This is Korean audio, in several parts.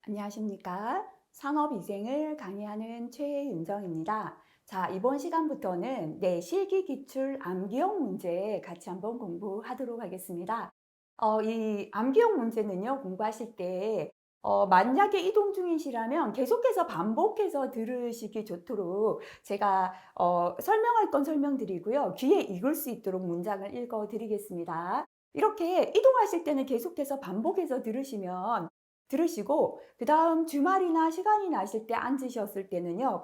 안녕하십니까. 산업위생을 강의하는 최윤정입니다. 자, 이번 시간부터는 실기 기출 암기형 문제 같이 한번 공부하도록 하겠습니다. 이 암기형 문제는요, 공부하실 때 만약에 이동 중이시라면 계속해서 반복해서 들으시기 좋도록 제가 설명할 건 설명드리고요. 귀에 익을 수 있도록 문장을 읽어 드리겠습니다. 이렇게 이동하실 때는 계속해서 반복해서 들으시고 그다음 주말이나 시간이 나실 때 앉으셨을 때는요.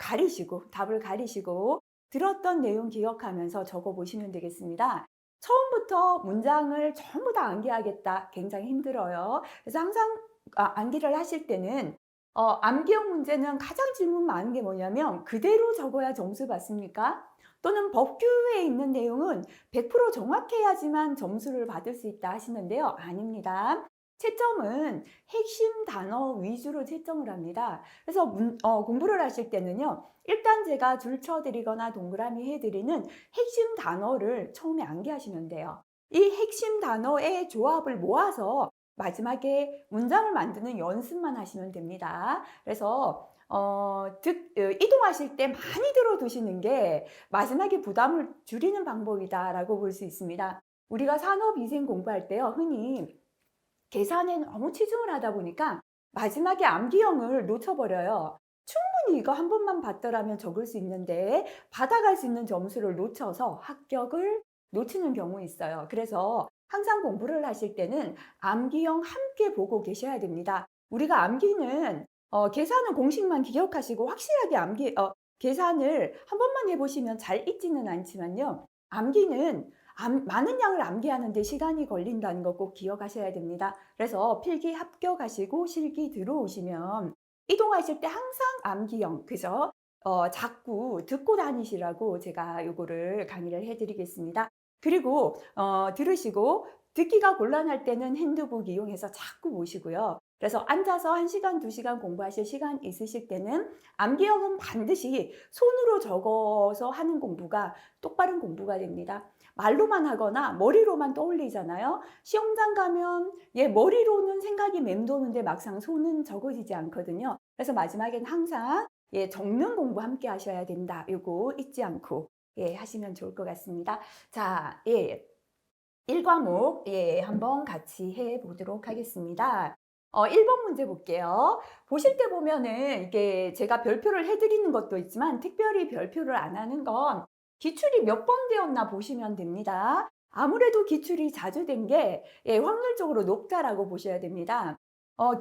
답을 가리시고 들었던 내용 기억하면서 적어 보시면 되겠습니다. 처음부터 문장을 전부 다 암기하겠다. 굉장히 힘들어요. 그래서 항상 암기를 하실 때는 암기형 문제는 가장 질문 많은 게 뭐냐면 그대로 적어야 점수 받습니까? 또는 법규에 있는 내용은 100% 정확해야지만 점수를 받을 수 있다 하시는데요. 아닙니다. 채점은 핵심 단어 위주로 채점을 합니다. 그래서 공부를 하실 때는요. 일단 제가 줄쳐 드리거나 동그라미 해드리는 핵심 단어를 처음에 암기하시면 돼요. 이 핵심 단어의 조합을 모아서 마지막에 문장을 만드는 연습만 하시면 됩니다. 그래서 이동하실 때 많이 들어두시는 게 마지막에 부담을 줄이는 방법이다라고 볼 수 있습니다. 우리가 산업위생 공부할 때요. 흔히 계산에 너무 치중을 하다 보니까 마지막에 암기형을 놓쳐버려요. 충분히 이거 한 번만 봤더라면 적을 수 있는데 받아갈 수 있는 점수를 놓쳐서 합격을 놓치는 경우 있어요. 그래서 항상 공부를 하실 때는 암기형 함께 보고 계셔야 됩니다. 우리가 암기는 계산은 공식만 기억하시고 확실하게 계산을 한 번만 해보시면 잘 잊지는 않지만요. 암기는 많은 양을 암기하는 데 시간이 걸린다는 거 꼭 기억하셔야 됩니다. 그래서 필기 합격하시고 실기 들어오시면 이동하실 때 항상 암기형, 그죠? 자꾸 듣고 다니시라고 제가 요거를 강의를 해드리겠습니다. 그리고 들으시고 듣기가 곤란할 때는 핸드북 이용해서 자꾸 보시고요. 그래서 앉아서 1시간, 2시간 공부하실 시간 있으실 때는 암기형은 반드시 손으로 적어서 하는 공부가 똑바른 공부가 됩니다. 말로만 하거나 머리로만 떠올리잖아요. 시험장 가면 머리로는 생각이 맴도는데 막상 손은 적어지지 않거든요. 그래서 마지막엔 항상 적는 공부 함께 하셔야 된다. 요거 잊지 않고 하시면 좋을 것 같습니다. 자, 1과목 한번 같이 해 보도록 하겠습니다. 1번 문제 볼게요. 보실 때 보면은 이게 제가 별표를 해드리는 것도 있지만 특별히 별표를 안 하는 건 기출이 몇 번 되었나 보시면 됩니다. 아무래도 기출이 자주 된 게 확률적으로 높다라고 보셔야 됩니다.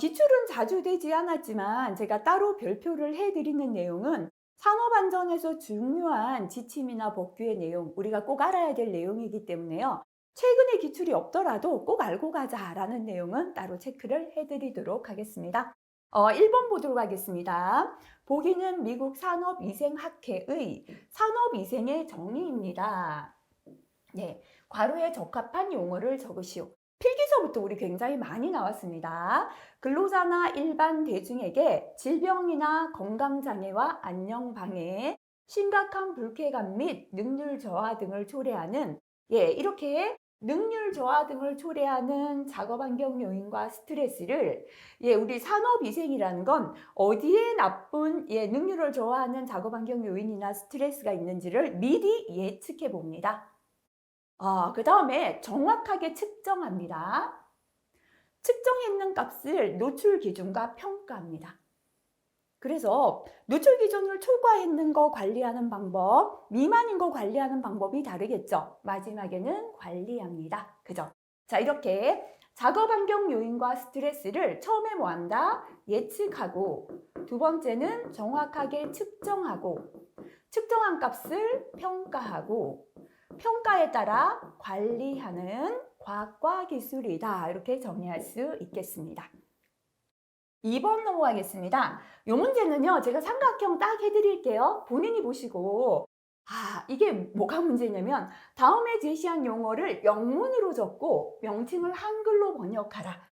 기출은 자주 되지 않았지만 제가 따로 별표를 해드리는 내용은 산업안전에서 중요한 지침이나 법규의 내용, 우리가 꼭 알아야 될 내용이기 때문에요. 최근에 기출이 없더라도 꼭 알고 가자라는 내용은 따로 체크를 해드리도록 하겠습니다. 1번 보도록 하겠습니다. 보기는 미국 산업위생학회의 산업위생의 정의입니다. 네, 괄호에 적합한 용어를 적으시오. 필기서부터 우리 굉장히 많이 나왔습니다. 근로자나 일반 대중에게 질병이나 건강장애와 안녕방해, 심각한 불쾌감 및 능률 저하 등을 초래하는 이렇게 능률 저하 등을 초래하는 작업 환경 요인과 스트레스를 우리 산업위생이라는 건 어디에 나쁜 능률을 저하하는 작업 환경 요인이나 스트레스가 있는지를 미리 예측해 봅니다. 그 다음에 정확하게 측정합니다. 측정했는 값을 노출 기준과 평가합니다. 그래서 노출 기준을 초과했는 거 관리하는 방법, 미만인 거 관리하는 방법이 다르겠죠. 마지막에는 관리합니다. 그죠? 자, 이렇게 작업 환경 요인과 스트레스를 처음에 뭐 한다? 예측하고, 두 번째는 정확하게 측정하고, 측정한 값을 평가하고, 평가에 따라 관리하는 과학과 기술이다. 이렇게 정리할 수 있겠습니다. 2번 넘어가겠습니다. 이 문제는요, 제가 삼각형 딱 해드릴게요. 본인이 보시고, 이게 뭐가 문제냐면, 다음에 제시한 용어를 영문으로 적고 명칭을 한글로 번역하라.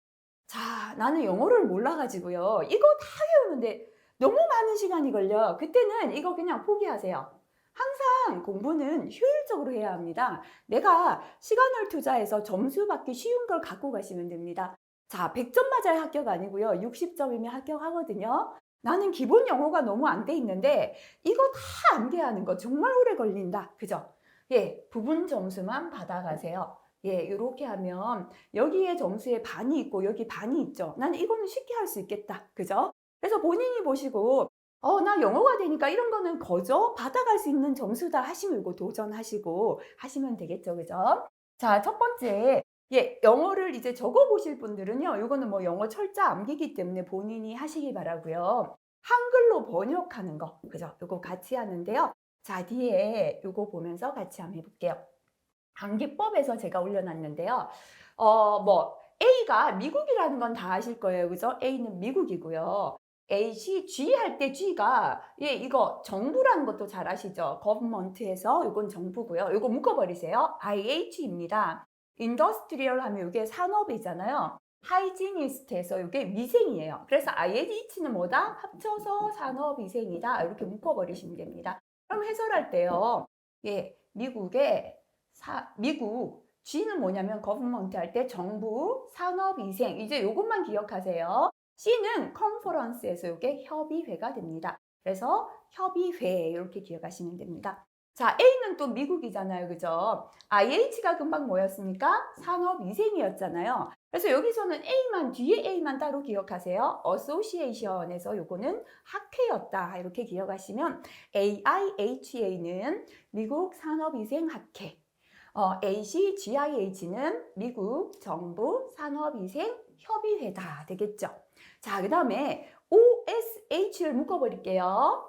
자, 나는 영어를 몰라가지고요. 이거 다 외우는데 너무 많은 시간이 걸려. 그때는 이거 그냥 포기하세요. 항상 공부는 효율적으로 해야 합니다. 내가 시간을 투자해서 점수 받기 쉬운 걸 갖고 가시면 됩니다. 자, 100점 맞아야 합격 아니고요. 60점이면 합격하거든요. 나는 기본 영어가 너무 안 돼 있는데 이거 다 암기하는 거 정말 오래 걸린다. 그죠? 예, 부분 점수만 받아가세요. 예, 이렇게 하면 여기에 점수에 반이 있고 여기 반이 있죠. 나는 이거는 쉽게 할 수 있겠다. 그죠? 그래서 본인이 보시고 나 영어가 되니까 이런 거는 거저 받아갈 수 있는 점수다 하시면 이거 도전하시고 하시면 되겠죠. 그죠? 자, 첫 번째. 예, 영어를 이제 적어 보실 분들은요, 이거는 뭐 영어 철자 암기기 때문에 본인이 하시기 바라고요. 한글로 번역하는 거, 그죠? 이거 같이 하는데요. 자, 뒤에 이거 보면서 같이 한번 해볼게요. 암기법에서 제가 올려놨는데요. 뭐 A가 미국이라는 건 다 아실 거예요, 그죠? A는 미국이고요. G 할 때 G가 예, 이거 정부라는 것도 잘 아시죠? government에서 이건 정부고요. 이거 묶어버리세요. IH입니다. 인더스트리얼 하면 이게 산업이잖아요. 하이지니스트에서 이게 위생이에요. 그래서 IH는 뭐다? 합쳐서 산업위생이다. 이렇게 묶어버리시면 됩니다. 그럼 해설할 때요. 예, 미국 G는 뭐냐면 government 할 때 정부, 산업위생 이제 이것만 기억하세요. C는 컨퍼런스에서 이게 협의회가 됩니다. 그래서 협의회 이렇게 기억하시면 됩니다. 자, A는 또 미국이잖아요. 그죠? IH가 금방 뭐였습니까? 산업위생이었잖아요. 그래서 여기서는 A만, 뒤에 A만 따로 기억하세요. Association에서 요거는 학회였다. 이렇게 기억하시면 AIHA는 미국 산업위생학회. ACGIH는 미국 정부 산업위생 협의회다. 되겠죠? 자, 그 다음에 OSH를 묶어버릴게요.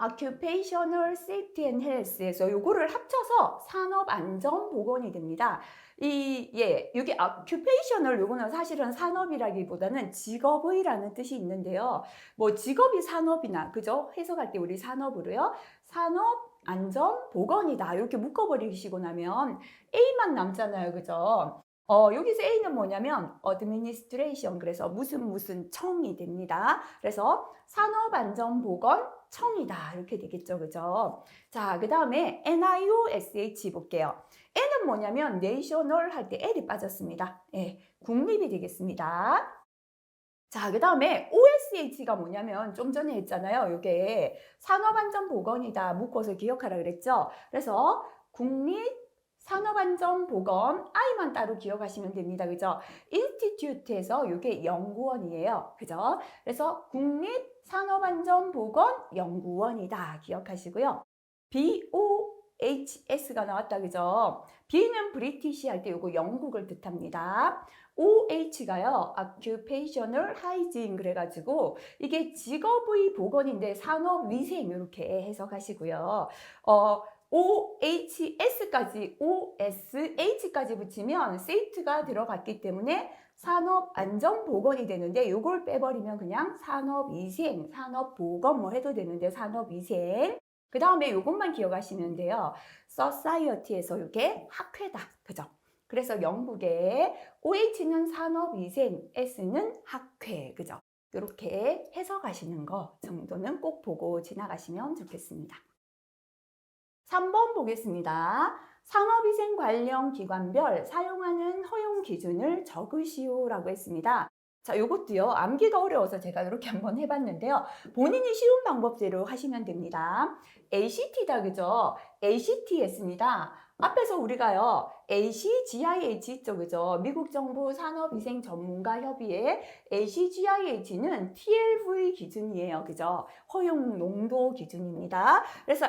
Occupational Safety and Health에서 요거를 합쳐서 산업안전보건이 됩니다. 이게 occupational 요거는 사실은 산업이라기보다는 직업의라는 뜻이 있는데요. 뭐 직업이 산업이나 그죠? 해석할 때 우리 산업으로요. 산업안전보건이다 이렇게 묶어버리시고 나면 A만 남잖아요. 그죠? 여기서 A는 뭐냐면 administration 그래서 무슨 청이 됩니다. 그래서 산업안전보건 청이다 이렇게 되겠죠. 그죠? 자, 그 다음에 NIOSH 볼게요. N은 뭐냐면 national 할 때 L이 빠졌습니다. 예, 국립이 되겠습니다. 자, 그 다음에 OSH가 뭐냐면 좀 전에 했잖아요. 이게 산업안전보건이다 묶어서 기억하라 그랬죠. 그래서 국립 산업안전보건 I만 따로 기억하시면 됩니다. 그죠? 인스티튜트에서 이게 연구원이에요. 그죠? 그래서 국립산업안전보건연구원이다. 기억하시고요. BOHS가 나왔다. 그죠? B는 브리티시 할 때 이거 영국을 뜻합니다. OH가요. Occupational Hygiene 그래가지고 이게 직업의 보건인데 산업위생 이렇게 해석하시고요. OSH까지 붙이면 safety가 들어갔기 때문에 산업안전보건이 되는데 이걸 빼버리면 그냥 산업위생, 산업보건 뭐 해도 되는데 산업위생 그 다음에 이것만 기억하시면 돼요. Society에서 이게 학회다. 그죠? 그래서 영국의 OH는 산업위생, S는 학회. 그죠? 이렇게 해석하시는 거 정도는 꼭 보고 지나가시면 좋겠습니다. 3번 보겠습니다. 산업위생 관련 기관별 사용하는 허용 기준을 적으시오라고 했습니다. 자, 요것도요. 암기가 어려워서 제가 이렇게 한번 해봤는데요. 본인이 쉬운 방법대로 하시면 됩니다. ACT다, 그죠? ACT 했습니다. 앞에서 우리가요. ACGIH 있죠, 그죠? 미국 정부 산업위생 전문가 협의회 ACGIH는 TLV 기준이에요, 그죠? 허용 농도 기준입니다. 그래서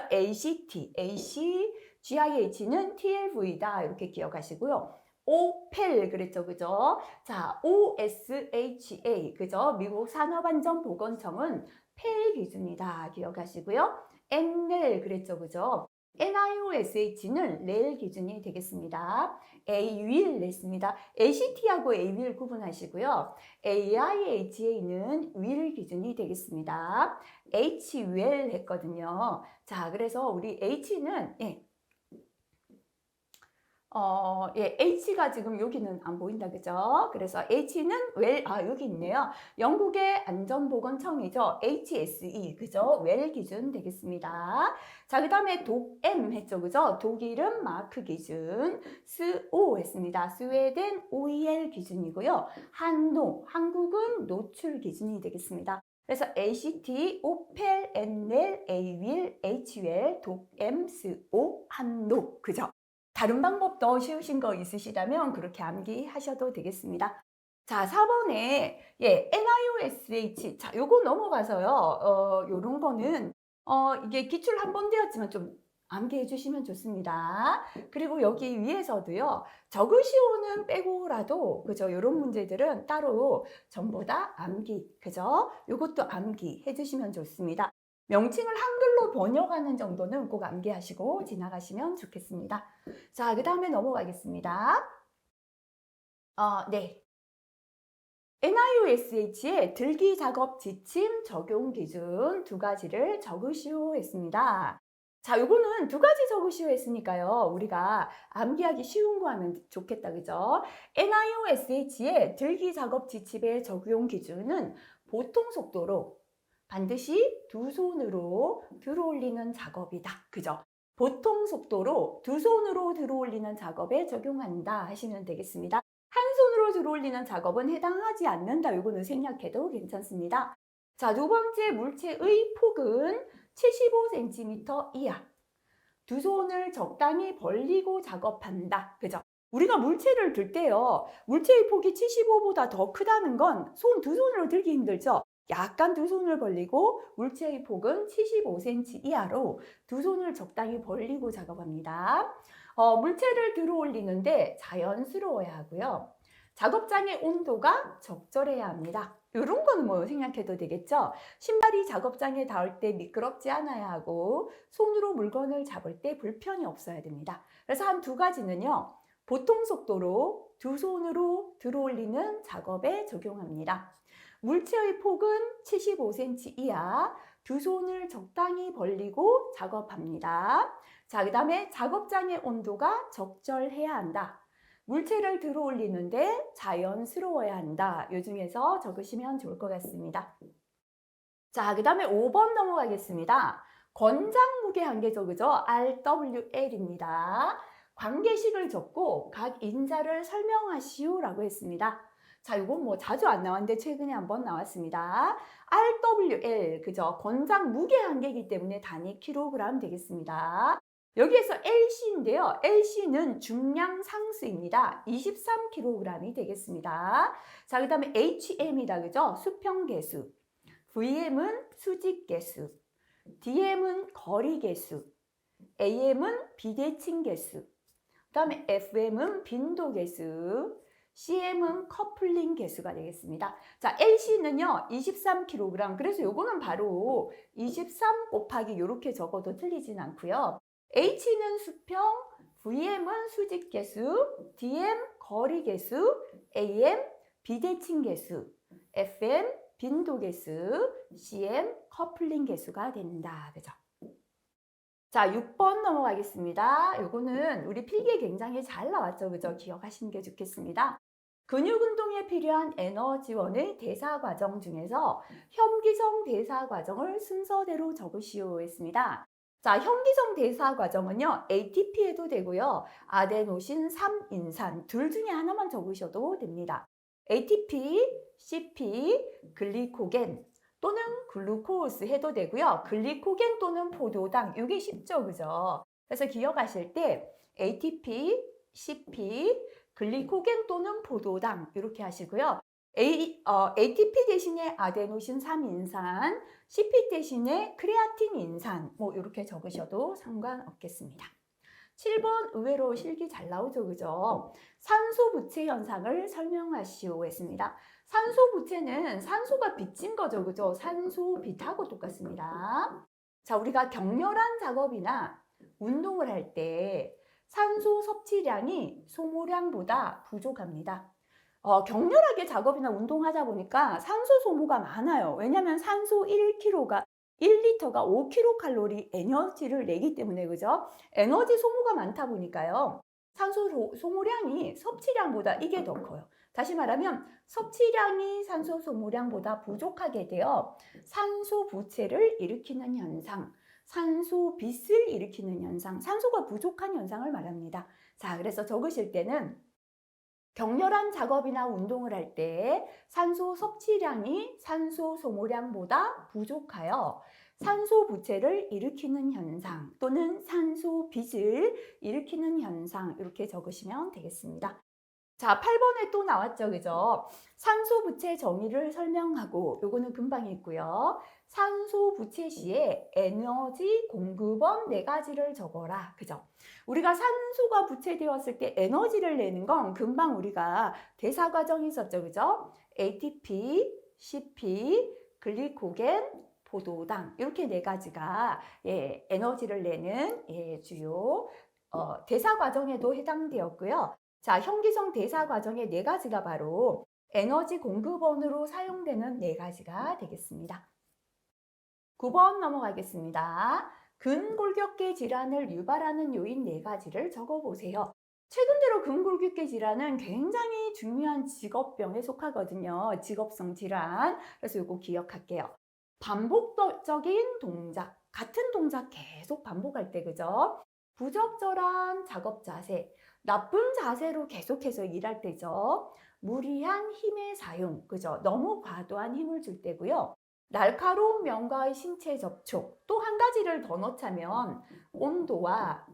ACGIH는 TLV다 이렇게 기억하시고요. 오펠 그랬죠, 그죠? 자, OSHA 그죠? 미국 산업안전보건청은 펠 기준이다 기억하시고요. NL 그랬죠, 그죠? NIOSH는 렐 기준이 되겠습니다. AWIL 냈습니다. ACT하고 AWIL 구분하시고요. AIHA는 WIL 기준이 되겠습니다. HWL 했거든요. 자, 그래서 우리 H는 예, H가 지금 여기는 안 보인다, 그죠? 그래서 H는 여기 있네요. 영국의 안전보건청이죠. HSE, 그죠? 웰 기준 되겠습니다. 자, 그 다음에 독M 했죠, 그죠? 독일은 마크 기준, 스O 했습니다. 스웨덴 OEL 기준이고요. 한국은 노출 기준이 되겠습니다. 그래서 ACT, 오펠, 엔넬, 에이윌, HUL, 독M, 스O, 한노, 그죠? 다른 방법도 쉬우신 거 있으시다면 그렇게 암기하셔도 되겠습니다. 자, 4번에 NIOSH. 자, 요거 넘어가서요. 요런 거는 이게 기출 한 번 되었지만 좀 암기해 주시면 좋습니다. 그리고 여기 위에서도요. 적으시오는 빼고라도 그죠? 요런 문제들은 따로 전부 다 암기. 그죠? 요것도 암기해 주시면 좋습니다. 명칭을 한글로 번역하는 정도는 꼭 암기하시고 지나가시면 좋겠습니다. 자, 그 다음에 넘어가겠습니다. 네. NIOSH의 들기 작업 지침 적용 기준 두 가지를 적으시오 했습니다. 자, 요거는 두 가지 적으시오 했으니까요. 우리가 암기하기 쉬운 거 하면 좋겠다, 그죠? NIOSH의 들기 작업 지침의 적용 기준은 보통 속도로 반드시 두 손으로 들어올리는 작업이다. 그죠? 보통 속도로 두 손으로 들어올리는 작업에 적용한다 하시면 되겠습니다. 한 손으로 들어올리는 작업은 해당하지 않는다. 이거는 생략해도 괜찮습니다. 자, 두 번째 물체의 폭은 75cm 이하. 두 손을 적당히 벌리고 작업한다. 그죠? 우리가 물체를 들 때요. 물체의 폭이 75보다 더 크다는 건 두 손으로 들기 힘들죠? 약간 두 손을 벌리고 물체의 폭은 75cm 이하로 두 손을 적당히 벌리고 작업합니다. 물체를 들어 올리는데 자연스러워야 하고요. 작업장의 온도가 적절해야 합니다. 이런 거는 뭐 생각해도 되겠죠? 신발이 작업장에 닿을 때 미끄럽지 않아야 하고 손으로 물건을 잡을 때 불편이 없어야 됩니다. 그래서 한 두 가지는요. 보통 속도로 두 손으로 들어 올리는 작업에 적용합니다. 물체의 폭은 75cm 이하, 두 손을 적당히 벌리고 작업합니다. 자, 그 다음에 작업장의 온도가 적절해야 한다. 물체를 들어 올리는데 자연스러워야 한다. 요 중에서 적으시면 좋을 것 같습니다. 자, 그 다음에 5번 넘어가겠습니다. 권장 무게 한계 적으죠? RWL입니다. 관계식을 적고 각 인자를 설명하시오 라고 했습니다. 자, 이건 뭐 자주 안 나왔는데 최근에 한번 나왔습니다. RWL, 그죠? 권장 무게 한계이기 때문에 단위 킬로그램 되겠습니다. 여기에서 LC인데요. LC는 중량 상수입니다. 23kg이 되겠습니다. 자, 그 다음에 HM이다, 그죠? 수평 개수. VM은 수직 개수. DM은 거리 개수. AM은 비대칭 개수. 그 다음에 FM은 빈도 개수. CM은 커플링 개수가 되겠습니다. 자, LC는요, 23kg. 그래서 요거는 바로 23 곱하기 이렇게 적어도 틀리진 않고요. H는 수평, VM은 수직 개수, DM 거리 개수, AM 비대칭 개수, FM 빈도 개수, CM 커플링 개수가 된다. 그죠? 자, 6번 넘어가겠습니다. 요거는 우리 필기에 굉장히 잘 나왔죠. 그죠? 기억하시는 게 좋겠습니다. 근육 운동에 필요한 에너지원의 대사 과정 중에서 현기성 대사 과정을 순서대로 적으시오 했습니다. 자, 현기성 대사 과정은요, ATP해도 되고요, 아데노신 3인산 둘 중에 하나만 적으셔도 됩니다. ATP, CP, 글리코겐 또는 글루코스 해도 되고요. 글리코겐 또는 포도당, 이게 쉽죠, 그죠? 그래서 기억하실 때 ATP, CP, 글리코겐 또는 포도당 이렇게 하시고요. ATP 대신에 아데노신 3인산, CP 대신에 크레아틴 인산 뭐 이렇게 적으셔도 상관없겠습니다. 7번 의외로 실기 잘 나오죠, 그죠? 산소 부채 현상을 설명하시오 했습니다. 산소 부채는 산소가 빚진 거죠, 그죠? 산소 빛하고 똑같습니다. 자, 우리가 격렬한 작업이나 운동을 할 때 산소 섭취량이 소모량보다 부족합니다. 격렬하게 작업이나 운동하다 보니까 산소 소모가 많아요. 왜냐하면 산소 1kg가 1리터가 5kcal 에너지를 내기 때문에, 그죠? 에너지 소모가 많다 보니까요. 산소 소모량이 섭취량보다 이게 더 커요. 다시 말하면 섭취량이 산소 소모량보다 부족하게 되어 산소 부채를 일으키는 현상, 산소 빚을 일으키는 현상, 산소가 부족한 현상을 말합니다. 자, 그래서 적으실 때는 격렬한 작업이나 운동을 할 때 산소 섭취량이 산소 소모량보다 부족하여 산소 부채를 일으키는 현상 또는 산소 빚을 일으키는 현상 이렇게 적으시면 되겠습니다. 자, 8번에 또 나왔죠, 그죠? 산소 부채 정의를 설명하고 요거는 금방 있고요. 산소 부채 시에 에너지 공급원 4가지를 적어라, 그죠? 우리가 산소가 부채되었을 때 에너지를 내는 건 금방 우리가 대사 과정이 있었죠, 그죠? ATP, CP, 글리코겐, 포도당 이렇게 4가지가 에너지를 내는 주요 대사 과정에도 해당되었고요. 자, 현기성 대사 과정의 4가지가 바로 에너지 공급원으로 사용되는 4가지가 되겠습니다. 9번 넘어가겠습니다. 근골격계 질환을 유발하는 요인 4가지를 적어보세요. 최근 들어 근골격계 질환은 굉장히 중요한 직업병에 속하거든요. 직업성 질환. 그래서 이거 기억할게요. 반복적인 동작, 같은 동작 계속 반복할 때, 그죠? 부적절한 작업 자세, 나쁜 자세로 계속해서 일할 때죠. 무리한 힘의 사용, 그죠? 너무 과도한 힘을 줄 때고요. 날카로운 면과의 신체 접촉, 또 한 가지를 더 넣자면 온도와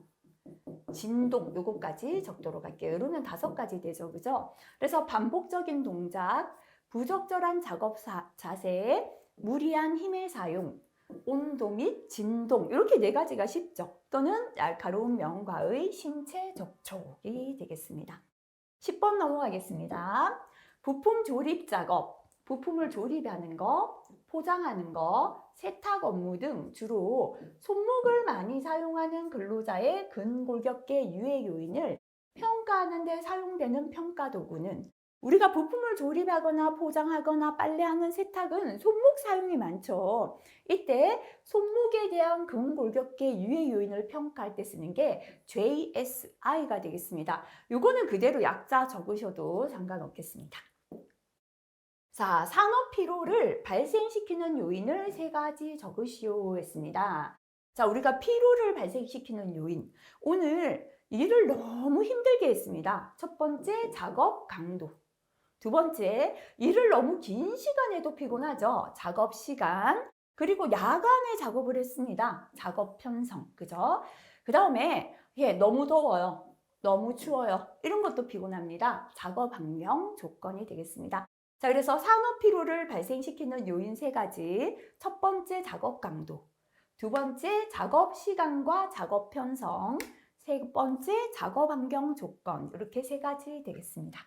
진동, 요거까지 적도록 할게요. 이러면 5가지 되죠, 그죠? 그래서 반복적인 동작, 부적절한 작업 자세, 무리한 힘의 사용, 온도 및 진동 이렇게 4가지가 쉽죠. 또는 날카로운 면과의 신체 접촉이 되겠습니다. 10번 넘어가겠습니다. 부품 조립 작업, 부품을 조립하는 거, 포장하는 거, 세탁 업무 등 주로 손목을 많이 사용하는 근로자의 근골격계 유해 요인을 평가하는 데 사용되는 평가 도구는 우리가 부품을 조립하거나 포장하거나 빨래하는 세탁은 손목 사용이 많죠. 이때 손목에 대한 근골격계 유해 요인을 평가할 때 쓰는 게 JSI가 되겠습니다. 요거는 그대로 약자 적으셔도 상관없겠습니다. 자, 산업 피로를 발생시키는 요인을 3가지 적으시오 했습니다. 자, 우리가 피로를 발생시키는 요인. 오늘 일을 너무 힘들게 했습니다. 첫 번째, 작업 강도. 두 번째, 일을 너무 긴 시간에도 피곤하죠. 작업 시간. 그리고 야간에 작업을 했습니다. 작업 편성. 그죠? 그 다음에, 너무 더워요. 너무 추워요. 이런 것도 피곤합니다. 작업 환경 조건이 되겠습니다. 자, 그래서 산업 피로를 발생시키는 요인 3가지. 첫 번째, 작업 강도. 두 번째, 작업 시간과 작업 편성. 세 번째, 작업 환경 조건. 이렇게 3가지 되겠습니다.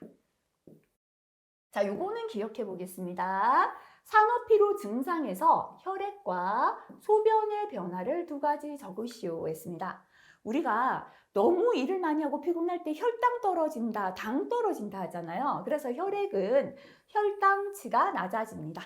자, 요거는 기억해 보겠습니다. 산업피로 증상에서 혈액과 소변의 변화를 2가지 적으시오 했습니다. 우리가 너무 일을 많이 하고 피곤할 때 혈당 떨어진다, 당 떨어진다 하잖아요. 그래서 혈액은 혈당치가 낮아집니다.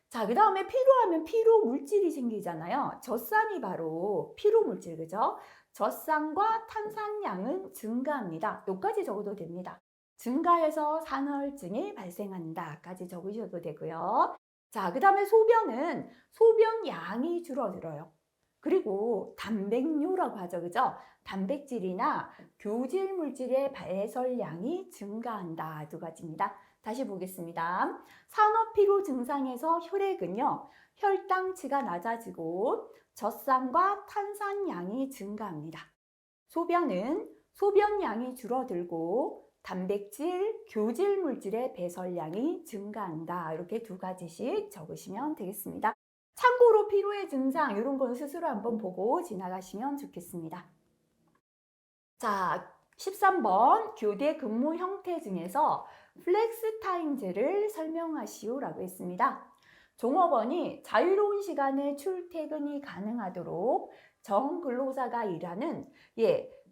자, 그 다음에 피로하면 피로 물질이 생기잖아요. 젖산이 바로 피로 물질, 그죠? 젖산과 탄산량은 증가합니다. 여기까지 적어도 됩니다. 증가해서 산허혈증이 발생한다까지 적으셔도 되고요. 자, 그 다음에 소변은 소변 양이 줄어들어요. 그리고 단백뇨라고 하죠, 그죠? 단백질이나 교질 물질의 배설량이 증가한다. 2가지입니다. 다시 보겠습니다. 산업피로 증상에서 혈액은요, 혈당치가 낮아지고 젖산과 탄산량이 증가합니다. 소변은 소변량이 줄어들고 단백질, 교질 물질의 배설량이 증가한다. 이렇게 2가지씩 적으시면 되겠습니다. 참고로 피로의 증상 이런 건 스스로 한번 보고 지나가시면 좋겠습니다. 자, 13번 교대 근무 형태 중에서 플렉스 타임제를 설명하시오라고 했습니다. 종업원이 자유로운 시간에 출퇴근이 가능하도록 정근로자가 일하는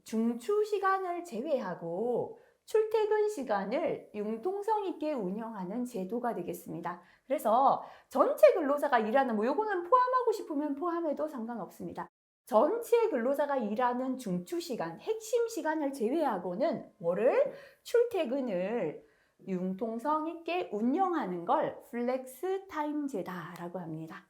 중추 시간을 제외하고 출퇴근 시간을 융통성 있게 운영하는 제도가 되겠습니다. 그래서 전체 근로자가 일하는 요거는 포함하고 싶으면 포함해도 상관없습니다. 전체 근로자가 일하는 중추 시간, 핵심 시간을 제외하고는 뭐를? 출퇴근을 융통성 있게 운영하는 걸 플렉스 타임제다라고 합니다.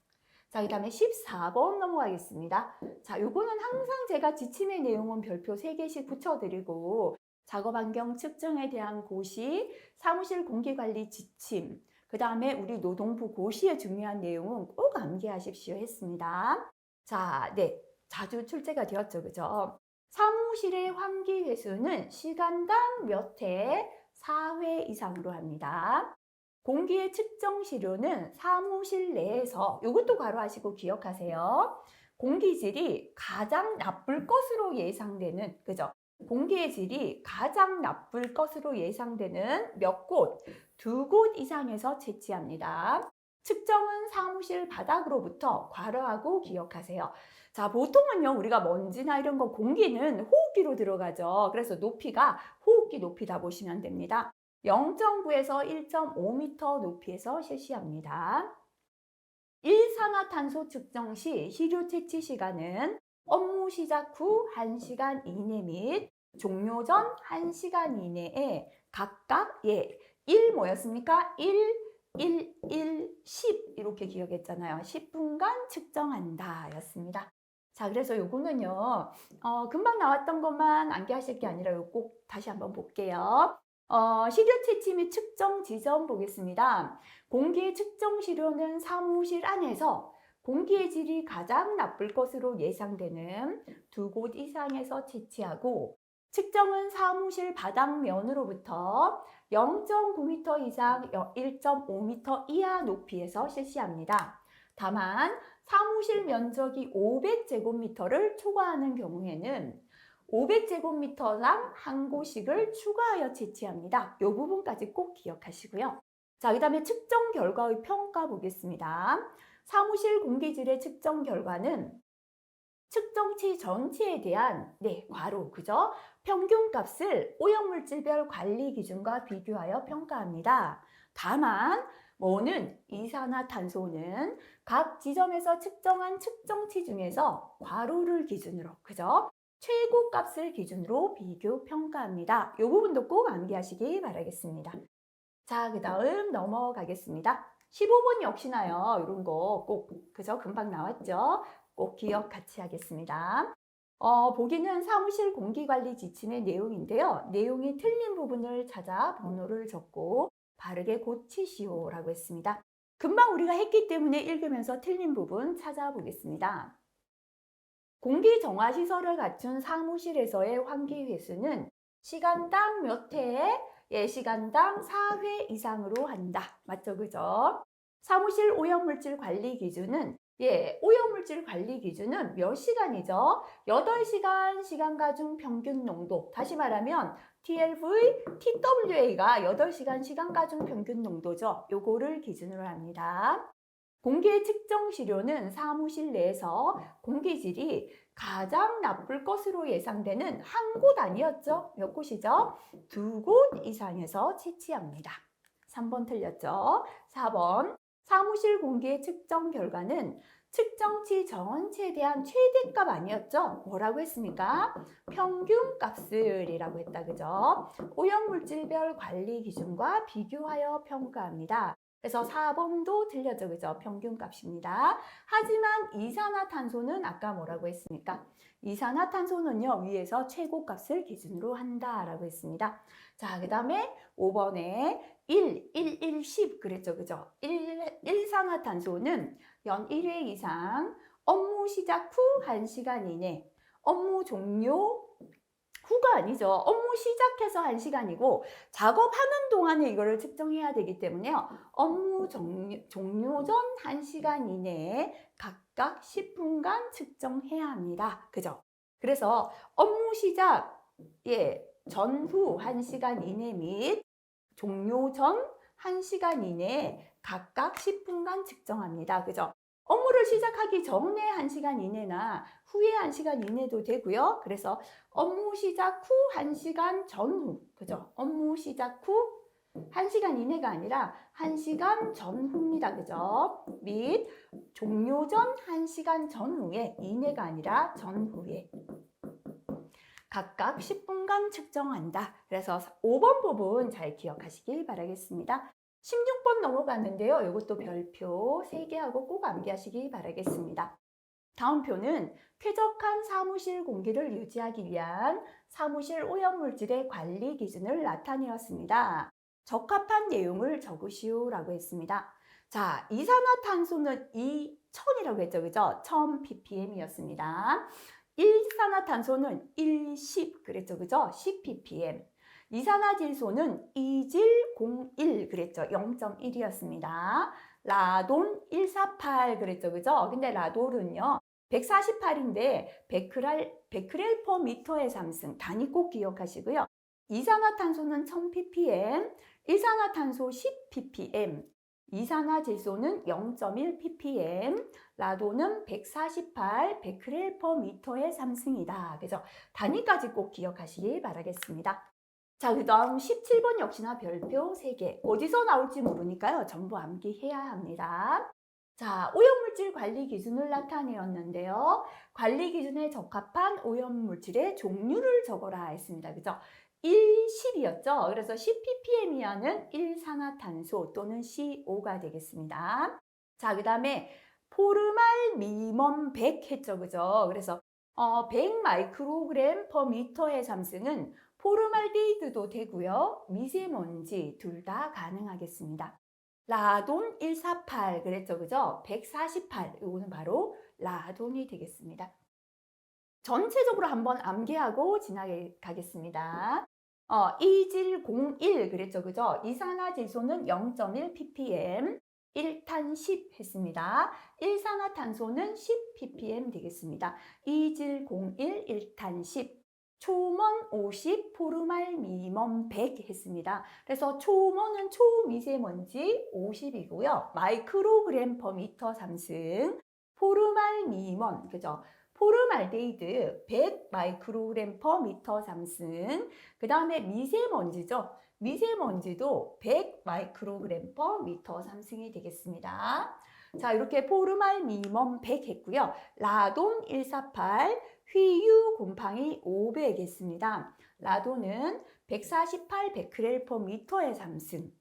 자, 그 다음에 14번 넘어가겠습니다. 자, 요거는 항상 제가 지침의 내용은 별표 3개씩 붙여드리고 작업 환경 측정에 대한 고시, 사무실 공기관리 지침, 그 다음에 우리 노동부 고시의 중요한 내용은 꼭 암기하십시오 했습니다. 자, 네. 자주 출제가 되었죠. 그죠? 사무실의 환기 회수는 시간당 몇 회? 4회 이상으로 합니다. 공기의 측정 시료는 사무실 내에서, 이것도 괄호하시고 기억하세요. 공기질이 가장 나쁠 것으로 예상되는, 그죠? 공기의 질이 가장 나쁠 것으로 예상되는 몇 곳? 2곳 이상에서 채취합니다. 측정은 사무실 바닥으로부터 괄호하고 기억하세요. 자, 보통은요, 우리가 먼지나 이런 거 공기는 호흡기로 들어가죠. 그래서 높이가 호흡기 높이다 보시면 됩니다. 0.9에서 1.5m 높이에서 실시합니다. 일산화탄소 측정 시 시료 채취 시간은 업무 시작 후 1시간 이내 및 종료 전 1시간 이내에 각각 1 뭐였습니까? 10 이렇게 기억했잖아요. 10분간 측정한다 였습니다. 자, 그래서 요거는요, 금방 나왔던 것만 암기하실 게 아니라 요거 꼭 다시 한번 볼게요. 시료 채취 및 측정 지점 보겠습니다. 공기의 측정 시료는 사무실 안에서 공기의 질이 가장 나쁠 것으로 예상되는 2곳 이상에서 채취하고, 측정은 사무실 바닥면으로부터 0.9m 이상 1.5m 이하 높이에서 실시합니다. 다만 사무실 면적이 500제곱미터를 초과하는 경우에는 500제곱미터당 한 곳씩을 추가하여 채취합니다. 이 부분까지 꼭 기억하시고요. 자, 그 다음에 측정 결과의 평가 보겠습니다. 사무실 공기질의 측정 결과는 측정치 전체에 대한 괄호, 그죠? 평균값을 오염물질별 관리 기준과 비교하여 평가합니다. 다만 뭐는 이산화탄소는 각 지점에서 측정한 측정치 중에서 괄호를 기준으로, 그죠? 최고값을 기준으로 비교 평가합니다. 이 부분도 꼭 암기하시기 바라겠습니다. 자, 그 다음 넘어가겠습니다. 15번 역시나요. 이런 거 꼭, 그죠? 금방 나왔죠? 꼭 기억 같이 하겠습니다. 보기는 사무실 공기관리 지침의 내용인데요. 내용이 틀린 부분을 찾아 번호를 적고 바르게 고치시오라고 했습니다. 금방 우리가 했기 때문에 읽으면서 틀린 부분 찾아보겠습니다. 공기 정화 시설을 갖춘 사무실에서의 환기 회수는 시간당 몇 회? 시간당 4회 이상으로 한다. 맞죠? 그죠? 사무실 오염물질 관리 기준은 오염물질 관리 기준은 몇 시간이죠? 8시간 시간가중 평균 농도. 다시 말하면 TLV, TWA가 8시간 시간가중 평균 농도죠. 요거를 기준으로 합니다. 공기의 측정 시료는 사무실 내에서 공기질이 가장 나쁠 것으로 예상되는 한 곳 아니었죠? 몇 곳이죠? 2곳 이상에서 채취합니다. 3번 틀렸죠? 4번 사무실 공기의 측정 결과는 측정치 전체에 대한 최대값 아니었죠? 뭐라고 했습니까? 평균값을이라고 했다. 그죠? 오염물질별 관리 기준과 비교하여 평가합니다. 그래서 4번도 틀렸죠. 그죠? 평균값입니다. 하지만 이산화탄소는 아까 뭐라고 했습니까? 이산화탄소는요, 위에서 최고값을 기준으로 한다라고 했습니다. 자, 그 다음에 5번에 10 그랬죠. 그죠? 일산화탄소는 연 1회 이상 업무 시작 후 1시간 이내, 업무 종료 후가 아니죠. 업무 시작해서 1시간이고 작업하는 동안에 이거를 측정해야 되기 때문에요. 업무 종료 전 1시간 이내에 각각 10분간 측정해야 합니다. 그죠? 그래서 업무 시작 전후 1시간 이내 및 종료 전 1시간 이내에 각각 10분간 측정합니다. 그죠? 업무를 시작하기 전에 1시간 이내나 후에 1시간 이내도 되고요. 그래서 업무 시작 후 1시간 전후, 그죠? 업무 시작 후 1시간 이내가 아니라 1시간 전후입니다. 그죠? 및 종료 전 1시간 전후에, 이내가 아니라 전후에 각각 10분간 측정한다. 그래서 5번 부분 잘 기억하시길 바라겠습니다. 16번 넘어갔는데요. 이것도 별표 3개 하고 꼭 암기하시기 바라겠습니다. 다음 표는 쾌적한 사무실 공기를 유지하기 위한 사무실 오염물질의 관리 기준을 나타내었습니다. 적합한 내용을 적으시오라고 했습니다. 자, 이산화탄소는 2000이라고 했죠. 그죠? 1000ppm이었습니다. 일산화탄소는 10 그랬죠. 그죠? 10ppm. 이산화질소는 이질01 그랬죠. 0.1이었습니다. 라돈 148 그랬죠. 그죠? 근데 라돈은요. 148인데 100크렐 퍼 미터의 상승. 단위 꼭 기억하시고요. 이산화탄소는 1000ppm, 일산화탄소 10ppm, 이산화질소는 0.1ppm, 라돈은 148 베크렐 퍼 미터의 상승이다. 그래서 단위까지 꼭 기억하시기 바라겠습니다. 자, 그 다음 17번 역시나 별표 3개. 어디서 나올지 모르니까요. 전부 암기해야 합니다. 자, 오염물질 관리 기준을 나타내었는데요. 관리 기준에 적합한 오염물질의 종류를 적어라 했습니다. 그죠? 10이었죠. 그래서 10ppm 이하는 일산화탄소 또는 CO 가 되겠습니다. 자, 그 다음에 포르말 미멈 100 했죠. 그죠? 그래서 100 마이크로그램 퍼 미터의 상승은 포르말데히드도 되고요. 미세먼지 둘 다 가능하겠습니다. 라돈 148 그랬죠. 그죠? 148 이거는 바로 라돈이 되겠습니다. 전체적으로 한번 암기하고 지나가겠습니다. 이질 01 그랬죠. 그죠? 이산화질소는 0.1ppm, 1탄 10 했습니다. 일산화탄소는 10ppm 되겠습니다. 이질 01, 1탄 10. 초먼 50, 포르말 미멈 100 했습니다. 그래서 초먼은 초미세먼지 50이고요. 마이크로그램 퍼 미터 상승. 포르말 미먼, 그죠? 포르말데히드 100 마이크로그램 퍼 미터 상승. 그 다음에 미세먼지죠. 미세먼지도 100 마이크로그램 퍼 미터 상승이 되겠습니다. 자, 이렇게 포르말 미멈 100 했고요. 라돈 148, 휘유 곰팡이 500 했습니다. 라돈은 148 베크렐 퍼 미터의 상승.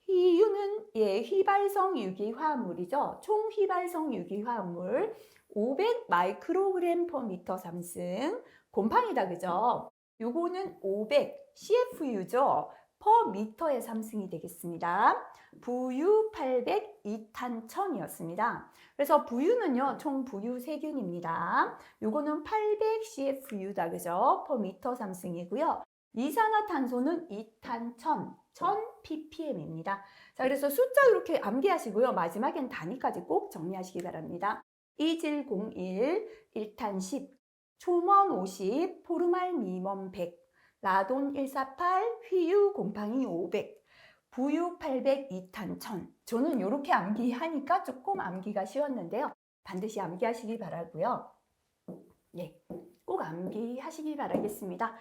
휘유는 휘발성 유기화합물이죠. 총 휘발성 유기화합물 500 마이크로그램 퍼 미터 상승. 곰팡이다, 그죠? 요거는 500 CFU죠. 퍼 미터의 상승이 되겠습니다. 부유 800 2탄 1000이었습니다. 그래서 부유는요, 총 부유 세균입니다. 요거는 800 CFU다, 그죠? 퍼 미터 상승이고요. 이산화탄소는 2탄 1000 ppm입니다. 자, 그래서 숫자 이렇게 암기하시고요. 마지막엔 단위까지 꼭 정리하시기 바랍니다. 이질 01, 1탄 10, 초먼 50, 포르말 미멈 100, 라돈 148, 휘유 곰팡이 500, 부유 800, 2탄 1000. 저는 이렇게 암기하니까 조금 암기가 쉬웠는데요. 반드시 암기하시기 바라고요. 네, 꼭 암기하시기 바라겠습니다.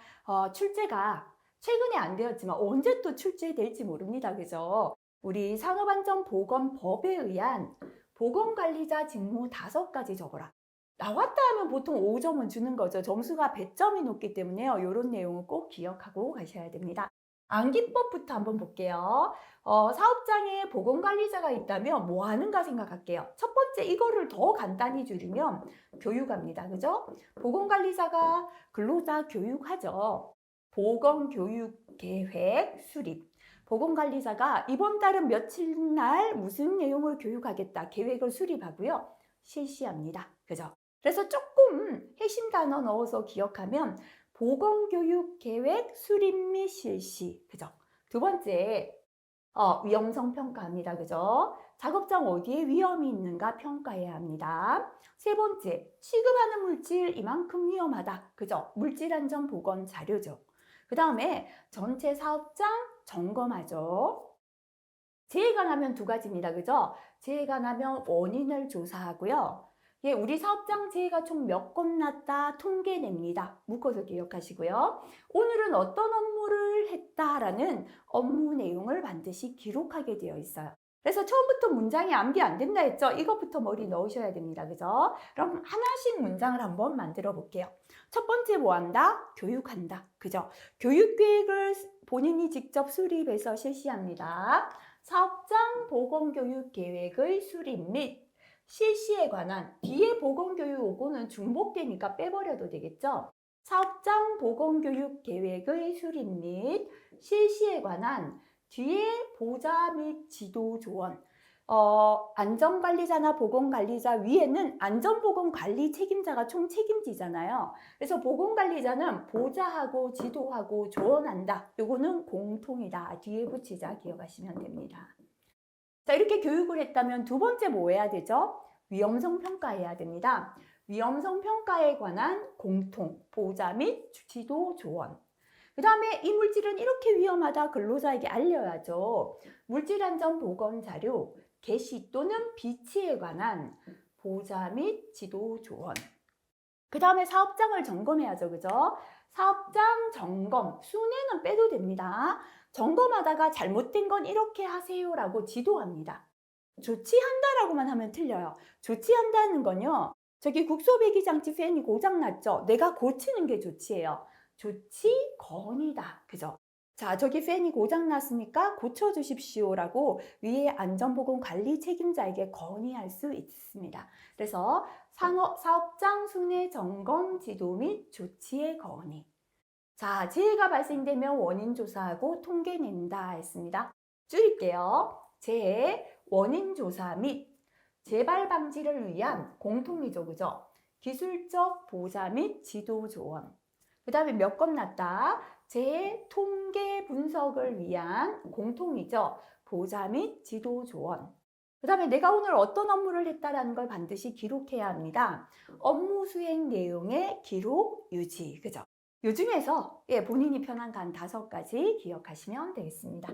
출제가 최근에 안 되었지만 언제 또 출제될지 모릅니다. 그죠? 우리 산업안전보건법에 의한 보건관리자 직무 5가지 적어라. 나왔다 하면 보통 5점은 주는 거죠. 점수가 100점이 높기 때문에요. 이런 내용을 꼭 기억하고 가셔야 됩니다. 암기법부터 한번 볼게요. 사업장에 보건관리자가 있다면 뭐 하는가 생각할게요. 첫 번째 이거를 더 간단히 줄이면 교육합니다. 그죠? 보건관리자가 근로자 교육하죠. 보건교육계획 수립. 보건관리자가 이번 달은 며칠 날 무슨 내용을 교육하겠다 계획을 수립하고요. 실시합니다. 그죠? 그래서 조금 핵심 단어 넣어서 기억하면 보건교육계획 수립 및 실시. 그죠? 두 번째, 위험성 평가합니다. 그죠? 작업장 어디에 위험이 있는가 평가해야 합니다. 세 번째, 취급하는 물질 이만큼 위험하다. 그죠? 물질안전 보건 자료죠. 그 다음에 전체 사업장 점검하죠. 재해가 나면 2가지입니다. 그죠? 재해가 나면 원인을 조사하고요. 예, 우리 사업장 제의가 총 몇 건 났다 통계냅니다. 묶어서 기억하시고요. 오늘은 어떤 업무를 했다라는 업무 내용을 반드시 기록하게 되어 있어요. 그래서 처음부터 문장이 암기 안 된다 했죠? 이것부터 머리 넣으셔야 됩니다. 그죠? 그럼 하나씩 문장을 한번 만들어 볼게요. 첫 번째 뭐 한다? 교육한다. 그죠? 교육 계획을 본인이 직접 수립해서 실시합니다. 사업장 보건교육 계획의 수립 및 실시에 관한 뒤에 보건교육 요거는 중복되니까 빼버려도 되겠죠? 사업장 보건교육 계획의 수립 및 실시에 관한 뒤에 보좌 및 지도 조언. 안전관리자나 보건관리자 위에는 안전보건관리 책임자가 총 책임지잖아요. 그래서 보건관리자는 보좌하고 지도하고 조언한다. 요거는 공통이다. 뒤에 붙이자 기억하시면 됩니다. 자, 이렇게 교육을 했다면 두 번째 뭐 해야 되죠? 위험성 평가해야 됩니다. 위험성 평가에 관한 공통, 보좌 및 지도 조언. 그 다음에 이 물질은 이렇게 위험하다 근로자에게 알려야죠. 물질안전 보건 자료, 개시 또는 비치에 관한 보좌 및 지도 조언. 그 다음에 사업장을 점검해야죠. 그죠? 사업장 점검, 순회는 빼도 됩니다. 점검하다가 잘못된 건 이렇게 하세요라고 지도합니다. 조치한다라고만 하면 틀려요. 조치한다는 건요. 저기 국소배기 장치 팬이 고장났죠? 내가 고치는 게 조치예요. 조치 건의다. 그죠? 자, 저기 팬이 고장났으니까 고쳐주십시오라고 위에 안전보건관리 책임자에게 건의할 수 있습니다. 그래서 사업장 순회 점검 지도 및 조치의 건의. 자, 재해가 발생되면 원인 조사하고 통계 낸다 했습니다. 줄일게요. 재해, 원인 조사 및 재발 방지를 위한 공통이죠. 그죠? 기술적 보좌 및 지도 조언. 그 다음에 몇 건 났다. 재해 통계 분석을 위한 공통이죠. 보좌 및 지도 조언. 그 다음에 내가 오늘 어떤 업무를 했다라는 걸 반드시 기록해야 합니다. 업무 수행 내용의 기록, 유지. 그죠? 요 중에서 본인이 편한 간 5가지 기억하시면 되겠습니다.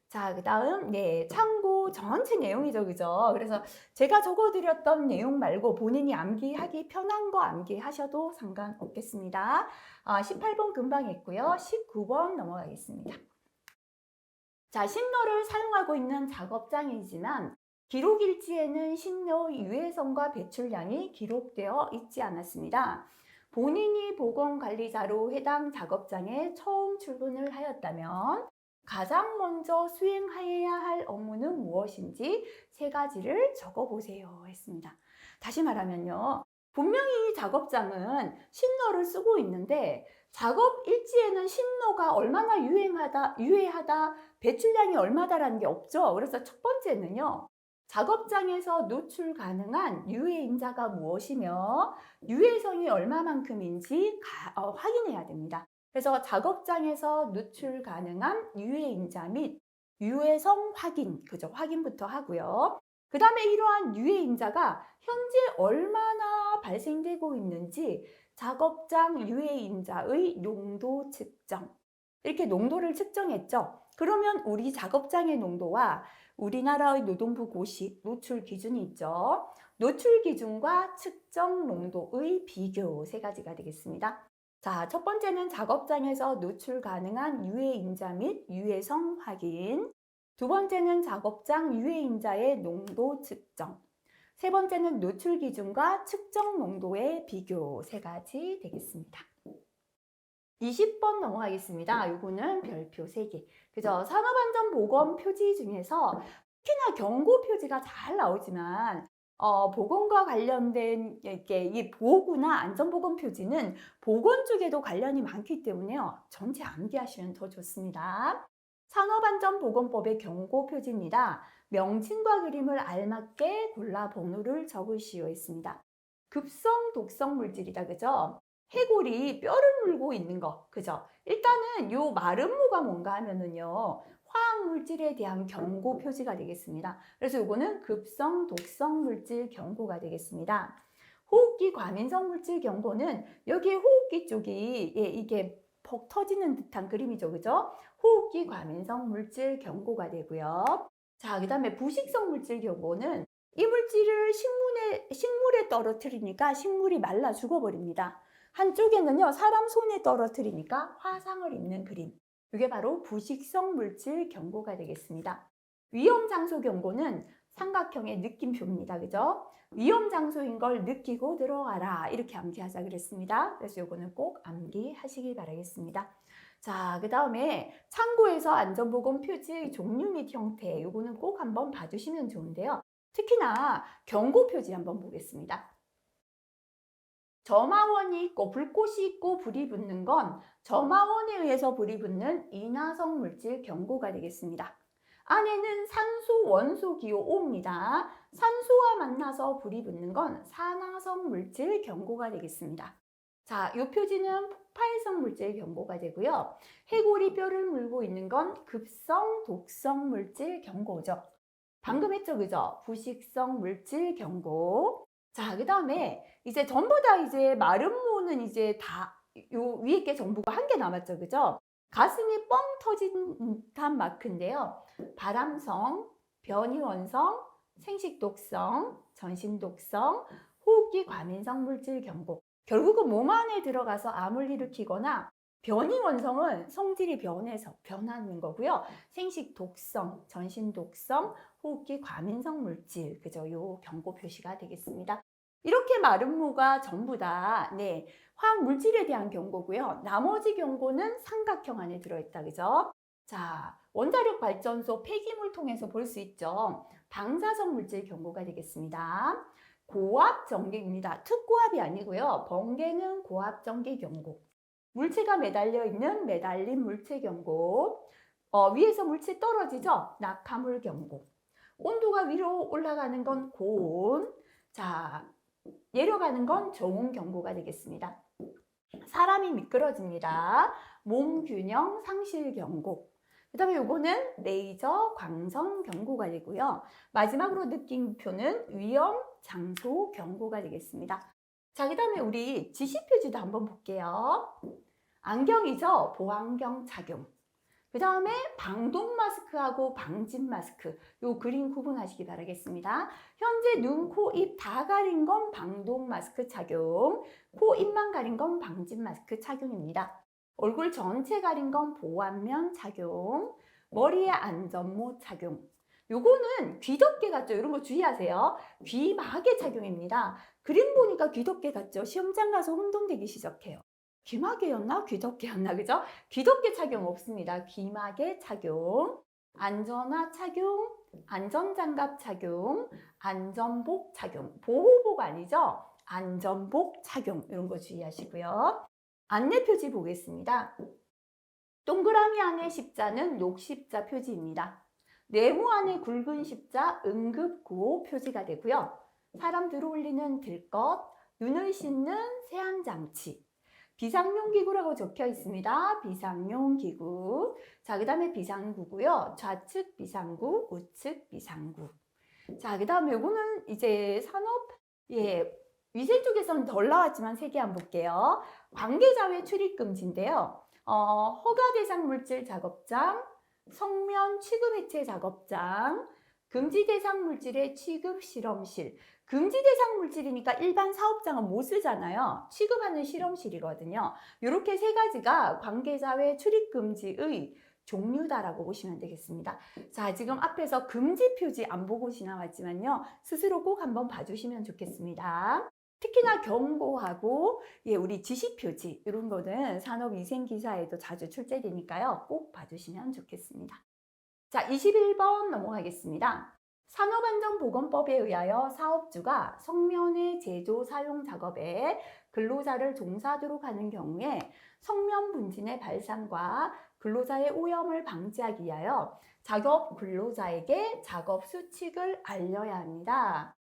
자, 그 다음, 참고 전체 내용이죠. 그죠? 그래서 제가 적어드렸던 내용 말고 본인이 암기하기 편한 거 암기하셔도 상관없겠습니다. 18번 금방 했고요. 19번 넘어가겠습니다. 자, 신노를 사용하고 있는 작업장이지만 기록일지에는 신노 유해성과 배출량이 기록되어 있지 않았습니다. 본인이 보건관리자로 해당 작업장에 처음 출근을 하였다면 가장 먼저 수행해야 할 업무는 무엇인지 3가지를 적어보세요 했습니다. 다시 말하면요. 분명히 작업장은 신노를 쓰고 있는데 작업 일지에는 신노가 얼마나 유해하다, 배출량이 얼마다라는 게 없죠. 그래서 첫 번째는요. 작업장에서 노출 가능한 유해인자가 무엇이며 유해성이 얼마만큼인지 확인해야 됩니다. 그래서 작업장에서 노출 가능한 유해인자 및 유해성 확인, 그죠? 확인부터 하고요. 그 다음에 이러한 유해인자가 현재 얼마나 발생되고 있는지 작업장 유해인자의 농도 측정. 이렇게 농도를 측정했죠. 그러면 우리 작업장의 농도와 우리나라의 노동부 고시 노출 기준이 있죠. 노출 기준과 측정 농도의 비교 3가지가 되겠습니다. 자, 첫 번째는 작업장에서 노출 가능한 유해인자 및 유해성 확인. 두 번째는 작업장 유해인자의 농도 측정. 세 번째는 노출 기준과 측정 농도의 비교 3가지 되겠습니다. 20번 넘어가겠습니다. 요거는 별표 3개. 그죠? 산업안전보건 표지 중에서 특히나 경고 표지가 잘 나오지만 보건과 관련된 이렇게 이 보호구나 안전보건 표지는 보건 쪽에도 관련이 많기 때문에요. 전체 암기하시면 더 좋습니다. 산업안전보건법의 경고 표지입니다. 명칭과 그림을 알맞게 골라 번호를 적으시오 했습니다. 급성 독성 물질이다. 그죠? 해골이 뼈를 물고 있는 거. 그죠? 일단은 요 마름모가 뭔가 하면은요. 화학 물질에 대한 경고 표지가 되겠습니다. 그래서 요거는 급성 독성 물질 경고가 되겠습니다. 호흡기 과민성 물질 경고는 여기에 호흡기 쪽이 이게 퍽 터지는 듯한 그림이죠. 그죠? 호흡기 과민성 물질 경고가 되고요. 자, 그 다음에 부식성 물질 경고는 이물질을 식물에 떨어뜨리니까 식물이 말라 죽어버립니다. 한쪽에는요, 사람 손에 떨어뜨리니까 화상을 입는 그림. 이게 바로 부식성 물질 경고가 되겠습니다. 위험 장소 경고는 삼각형의 느낌표입니다. 그죠? 위험 장소인 걸 느끼고 들어가라. 이렇게 암기하자 그랬습니다. 그래서 요거는 꼭 암기하시기 바라겠습니다. 자, 그 다음에 참고해서 안전보건 표지의 종류 및 형태. 요거는 꼭 한번 봐주시면 좋은데요. 특히나 경고 표지 한번 보겠습니다. 점화원이 있고 불꽃이 있고 불이 붙는 건 점화원에 의해서 불이 붙는 인화성 물질 경고가 되겠습니다. 안에는 산소 원소 기호 O입니다. 산소와 만나서 불이 붙는 건 산화성 물질 경고가 되겠습니다. 자, 이 표지는 폭발성 물질 경고가 되고요. 해골이 뼈를 물고 있는 건 급성 독성 물질 경고죠. 방금 했죠, 그죠? 부식성 물질 경고. 자, 그 다음에 이제 전부 다 이제 마름모는 이제 다 요 위에 게 정보가 한 개 남았죠, 그죠? 가슴이 뻥 터진 듯한 마크인데요. 발암성, 변이원성, 생식독성, 전신독성, 호흡기 과민성 물질 경고. 결국은 몸 안에 들어가서 암을 일으키거나 변이원성은 성질이 변해서 변하는 거고요. 생식독성, 전신독성, 호흡기 과민성 물질, 그죠? 요 경고 표시가 되겠습니다. 이렇게 마름모가 전부 다 화학 물질에 대한 경고고요. 나머지 경고는 삼각형 안에 들어있다, 그죠? 자, 원자력 발전소 폐기물 통해서 볼 수 있죠. 방사성 물질 경고가 되겠습니다. 고압 전기입니다. 특고압이 아니고요. 번개는 고압 전기 경고. 물체가 매달려 있는 매달림 물체 경고. 위에서 물체 떨어지죠? 낙하물 경고. 온도가 위로 올라가는 건 고온. 자, 내려가는 건 저온 경고가 되겠습니다. 사람이 미끄러집니다. 몸 균형 상실 경고. 그 다음에 요거는 레이저 광선 경고가 되고요. 마지막으로 느낌표는 위험 장소 경고가 되겠습니다. 자, 그 다음에 우리 지시표지도 한번 볼게요. 안경이죠. 보안경 착용. 그 다음에 방독 마스크하고 방진 마스크, 요 그림 구분하시기 바라겠습니다. 현재 눈, 코, 입 다 가린 건 방독 마스크 착용, 코, 입만 가린 건 방진 마스크 착용입니다. 얼굴 전체 가린 건 보안면 착용, 머리에 안전모 착용. 요거는 귀덮개 같죠? 이런 거 주의하세요. 귀마개 착용입니다. 그림 보니까 귀덮개 같죠? 시험장 가서 혼돈되기 시작해요. 귀마개였나? 귀덮개였나? 그죠? 귀덮개 착용 없습니다. 귀마개 착용, 안전화 착용, 안전장갑 착용, 안전복 착용. 보호복 아니죠? 안전복 착용. 이런 거 주의하시고요. 안내 표지 보겠습니다. 동그라미 안에 십자는 욕십자 표지입니다. 네모 안에 굵은 십자 응급구호 표지가 되고요. 사람 들어올리는 들것, 눈을 씻는 세안장치, 비상용 기구라고 적혀 있습니다. 비상용 기구. 자, 그 다음에 비상구고요. 좌측 비상구, 우측 비상구. 자, 그 다음에 이거는 이제 산업, 위생 쪽에서는 덜 나왔지만 세 개 한번 볼게요. 관계자회 출입 금지인데요. 허가 대상 물질 작업장, 성면 취급 해체 작업장, 금지 대상 물질의 취급 실험실. 금지 대상 물질이니까 일반 사업장은 못 쓰잖아요. 취급하는 실험실이거든요. 이렇게 세 가지가 관계자회 출입 금지의 종류다라고 보시면 되겠습니다. 자, 지금 앞에서 금지 표지 안 보고 지나왔지만요. 스스로 꼭 한번 봐주시면 좋겠습니다. 특히나 경고하고 우리 지시 표지 이런 거는 산업위생기사에도 자주 출제되니까요. 꼭 봐주시면 좋겠습니다. 자, 21번 넘어가겠습니다. 산업안전보건법에 의하여 사업주가 성면의 제조 사용 작업에 근로자를 종사하도록 하는 경우에 성면 분진의 발생과 근로자의 오염을 방지하기 위하여 작업 근로자에게 작업 수칙을 알려야 합니다.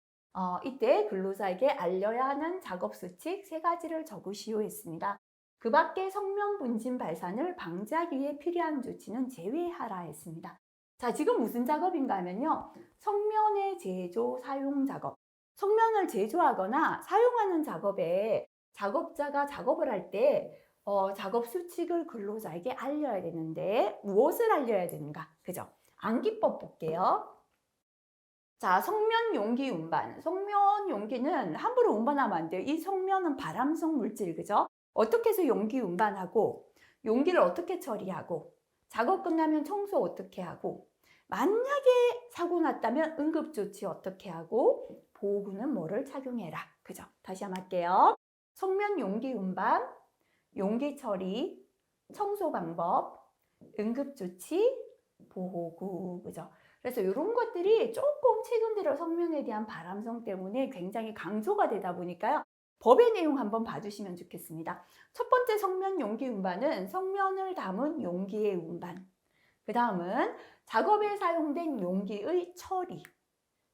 이때 근로자에게 알려야 하는 작업 수칙 3가지를 적으시오 했습니다. 그 밖에 성면 분진 발산을 방지하기 위해 필요한 조치는 제외하라 했습니다. 자, 지금 무슨 작업인가 하면요. 성면의 제조, 사용 작업. 성면을 제조하거나 사용하는 작업에 작업자가 작업을 할 때 작업 수칙을 근로자에게 알려야 되는데 무엇을 알려야 되는가? 그죠? 암기법 볼게요. 자, 성면 용기 운반. 성면 용기는 함부로 운반하면 안 돼요. 이 성면은 발암성 물질, 그죠? 어떻게 해서 용기 운반하고, 용기를 어떻게 처리하고, 작업 끝나면 청소 어떻게 하고, 만약에 사고 났다면 응급조치 어떻게 하고, 보호구는 뭐를 착용해라. 그죠? 다시 한번 할게요. 성면 용기 운반, 용기 처리, 청소 방법, 응급조치, 보호구. 그죠? 그래서 이런 것들이 조금 최근 들어 성면에 대한 발암성 때문에 굉장히 강조가 되다 보니까요. 법의 내용 한번 봐주시면 좋겠습니다. 첫 번째 성면 용기 운반은 성면을 담은 용기의 운반. 그 다음은 작업에 사용된 용기의 처리.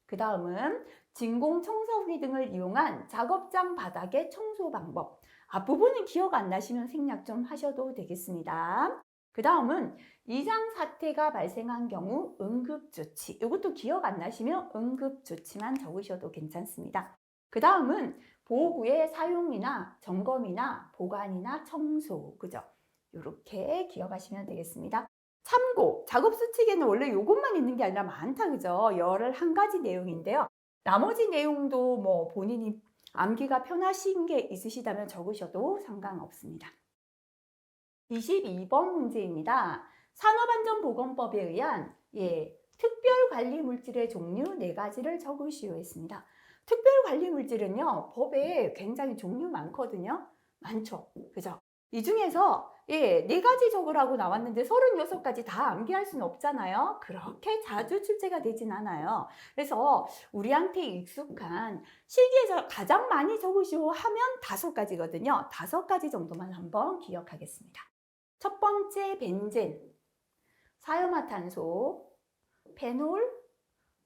그 다음은 진공 청소기 등을 이용한 작업장 바닥의 청소 방법. 앞부분은 기억 안 나시면 생략 좀 하셔도 되겠습니다. 그 다음은 이상 사태가 발생한 경우 응급조치. 이것도 기억 안 나시면 응급조치만 적으셔도 괜찮습니다. 그 다음은 보호구의 사용이나 점검이나 보관이나 청소. 그죠? 이렇게 기억하시면 되겠습니다. 참고, 작업 수칙에는 원래 이것만 있는 게 아니라 많다, 그죠? 11가지 내용인데요. 나머지 내용도 뭐 본인이 암기가 편하신 게 있으시다면 적으셔도 상관없습니다. 22번 문제입니다. 산업안전보건법에 의한 특별관리물질의 종류 4가지를 적으시오 했습니다. 특별관리물질은요, 법에 굉장히 종류 많거든요. 많죠? 그죠? 이 중에서 4가지 적으라고 나왔는데 36가지 다 암기할 수는 없잖아요. 그렇게 자주 출제가 되진 않아요. 그래서 우리한테 익숙한 실기에서 가장 많이 적으시오 하면 5가지거든요. 5가지 정도만 한번 기억하겠습니다. 첫 번째 벤젠, 사유화탄소, 페놀,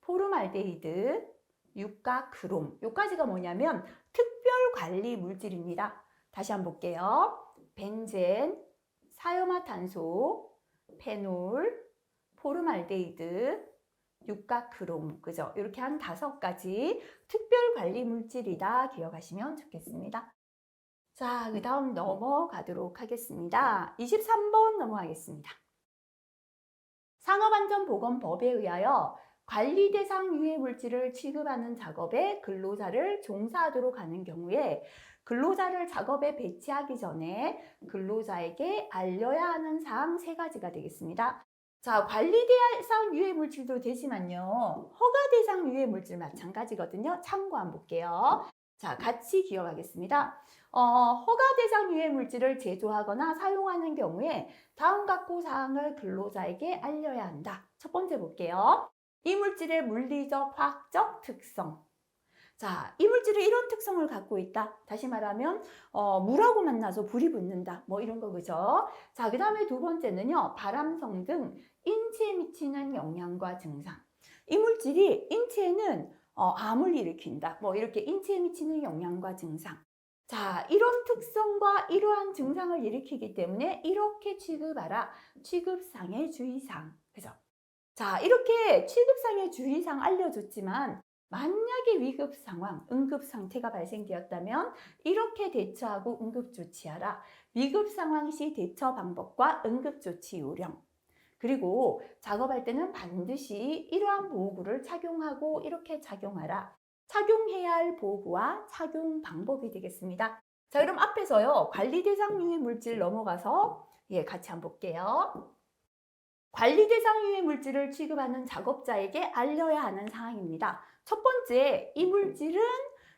포름알데히드, 유가크롬. 요까지가 뭐냐면 특별관리 물질입니다. 다시 한번 볼게요. 벤젠, 사유화탄소, 페놀, 포름알데히드, 유가크롬. 그죠? 이렇게 한 5가지 특별관리 물질이다 기억하시면 좋겠습니다. 자, 그 다음 넘어가도록 하겠습니다. 23번 넘어가겠습니다. 산업안전보건법에 의하여 관리 대상 유해 물질을 취급하는 작업에 근로자를 종사하도록 하는 경우에 근로자를 작업에 배치하기 전에 근로자에게 알려야 하는 사항 3가지가 되겠습니다. 자, 관리 대상 유해 물질도 되지만요. 허가 대상 유해 물질 마찬가지거든요. 참고 한번 볼게요. 자, 같이 기억하겠습니다. 허가 대상 유해 물질을 제조하거나 사용하는 경우에 다음 각호 사항을 근로자에게 알려야 한다. 첫 번째 볼게요. 이 물질의 물리적, 화학적 특성. 자, 이 물질이 이런 특성을 갖고 있다. 다시 말하면 물하고 만나서 불이 붙는다. 뭐 이런 거 그죠? 자, 그 다음에 2번째는요. 발암성 등 인체에 미치는 영향과 증상. 이 물질이 인체에는 암을 일으킨다. 뭐 이렇게 인체에 미치는 영향과 증상. 자, 이런 특성과 이러한 증상을 일으키기 때문에 이렇게 취급하라. 취급상의 주의사항. 그죠? 자, 이렇게 취급상의 주의사항 알려줬지만 만약에 위급 상황, 응급 상태가 발생되었다면 이렇게 대처하고 응급 조치하라. 위급 상황 시 대처 방법과 응급 조치 요령. 그리고 작업할 때는 반드시 이러한 보호구를 착용하고 이렇게 착용하라. 착용해야 할 보호구와 착용 방법이 되겠습니다. 자, 그럼 앞에서요. 관리 대상 유해 물질 넘어가서 같이 한번 볼게요. 관리 대상 유해 물질을 취급하는 작업자에게 알려야 하는 사항입니다. 첫 번째, 이 물질은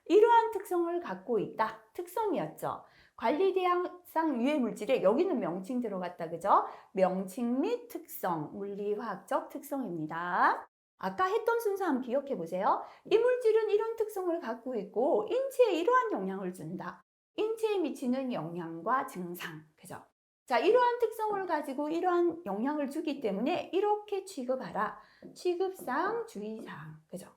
이러한 특성을 갖고 있다. 특성이었죠. 관리 대상 유해 물질에 여기는 명칭 들어갔다. 그죠? 명칭 및 특성, 물리화학적 특성입니다. 아까 했던 순서 한번 기억해 보세요. 이 물질은 이런 특성을 갖고 있고 인체에 이러한 영향을 준다. 인체에 미치는 영향과 증상. 그죠? 자, 이러한 특성을 가지고 이러한 영향을 주기 때문에 이렇게 취급하라. 취급사항, 주의사항. 그죠?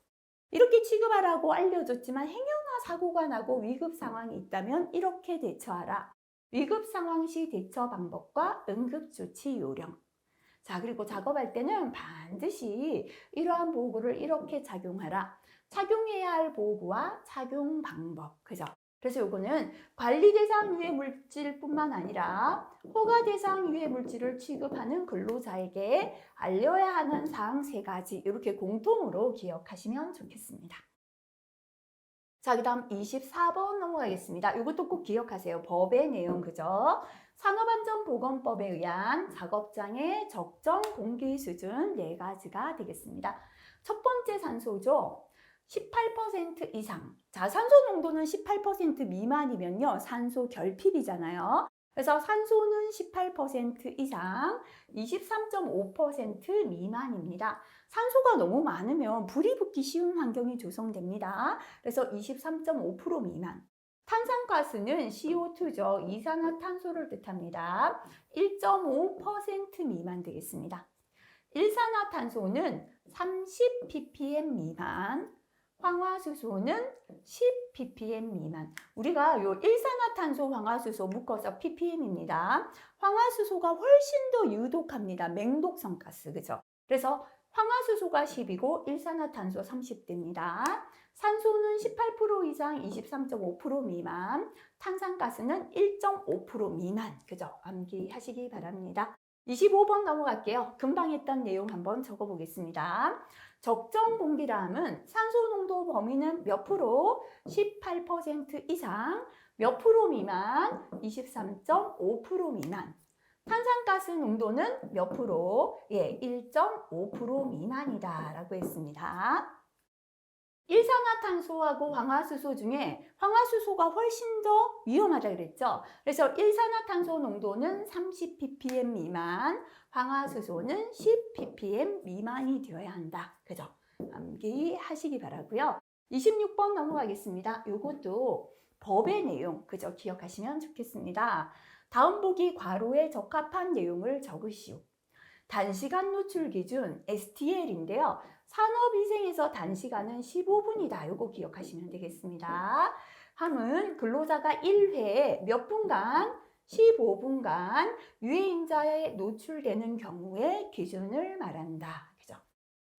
이렇게 취급하라고 알려줬지만 행여나 사고가 나고 위급 상황이 있다면 이렇게 대처하라. 위급 상황 시 대처 방법과 응급 조치 요령. 자, 그리고 작업할 때는 반드시 이러한 보호구를 이렇게 착용하라. 착용해야 할 보호구와 착용 방법. 그죠? 그래서 요거는 관리 대상 유해 물질뿐만 아니라 허가 대상 유해 물질을 취급하는 근로자에게 알려야 하는 사항 3가지 이렇게 공통으로 기억하시면 좋겠습니다. 자, 그 다음 24번 넘어가겠습니다. 이것도 꼭 기억하세요. 법의 내용, 그죠? 산업안전보건법에 의한 작업장의 적정 공기 수준 4가지가 되겠습니다. 첫 번째 산소죠. 18% 이상. 자, 산소 농도는 18% 미만이면요. 산소 결핍이잖아요. 그래서 산소는 18% 이상, 23.5% 미만입니다. 산소가 너무 많으면 불이 붙기 쉬운 환경이 조성됩니다. 그래서 23.5% 미만. 탄산가스는 CO2죠. 이산화탄소를 뜻합니다. 1.5% 미만 되겠습니다. 일산화탄소는 30 ppm 미만. 황화수소는 10 ppm 미만. 우리가 요 일산화탄소, 황화수소 묶어서 ppm입니다. 황화수소가 훨씬 더 유독합니다. 맹독성 가스, 그죠? 그래서 황화수소가 10이고 일산화탄소 30대입니다. 산소는 18% 이상 23.5% 미만, 탄산가스는 1.5% 미만, 그죠? 암기하시기 바랍니다. 25번 넘어갈게요. 금방 했던 내용 한번 적어보겠습니다. 적정 공기량은 산소 농도 범위는 몇 프로? 18% 이상, 몇 프로 미만? 23.5% 미만. 탄산가스 농도는 몇 프로? 예, 1.5% 미만이다 라고 했습니다. 일산화탄소하고 황화수소 중에 황화수소가 훨씬 더 위험하다 그랬죠. 그래서 일산화탄소 농도는 30 ppm 미만, 황화수소는 10 ppm 미만이 되어야 한다. 그죠? 암기하시기 바라고요. 26번 넘어가겠습니다. 요것도 법의 내용, 그죠? 기억하시면 좋겠습니다. 다음 보기 괄호에 적합한 내용을 적으시오. 단시간 노출 기준 STL인데요. 산업위생에서 단시간은 15분이다. 요거 기억하시면 되겠습니다. 함은 근로자가 1회에 몇 분간? 15분간 유해인자에 노출되는 경우의 기준을 말한다. 그죠?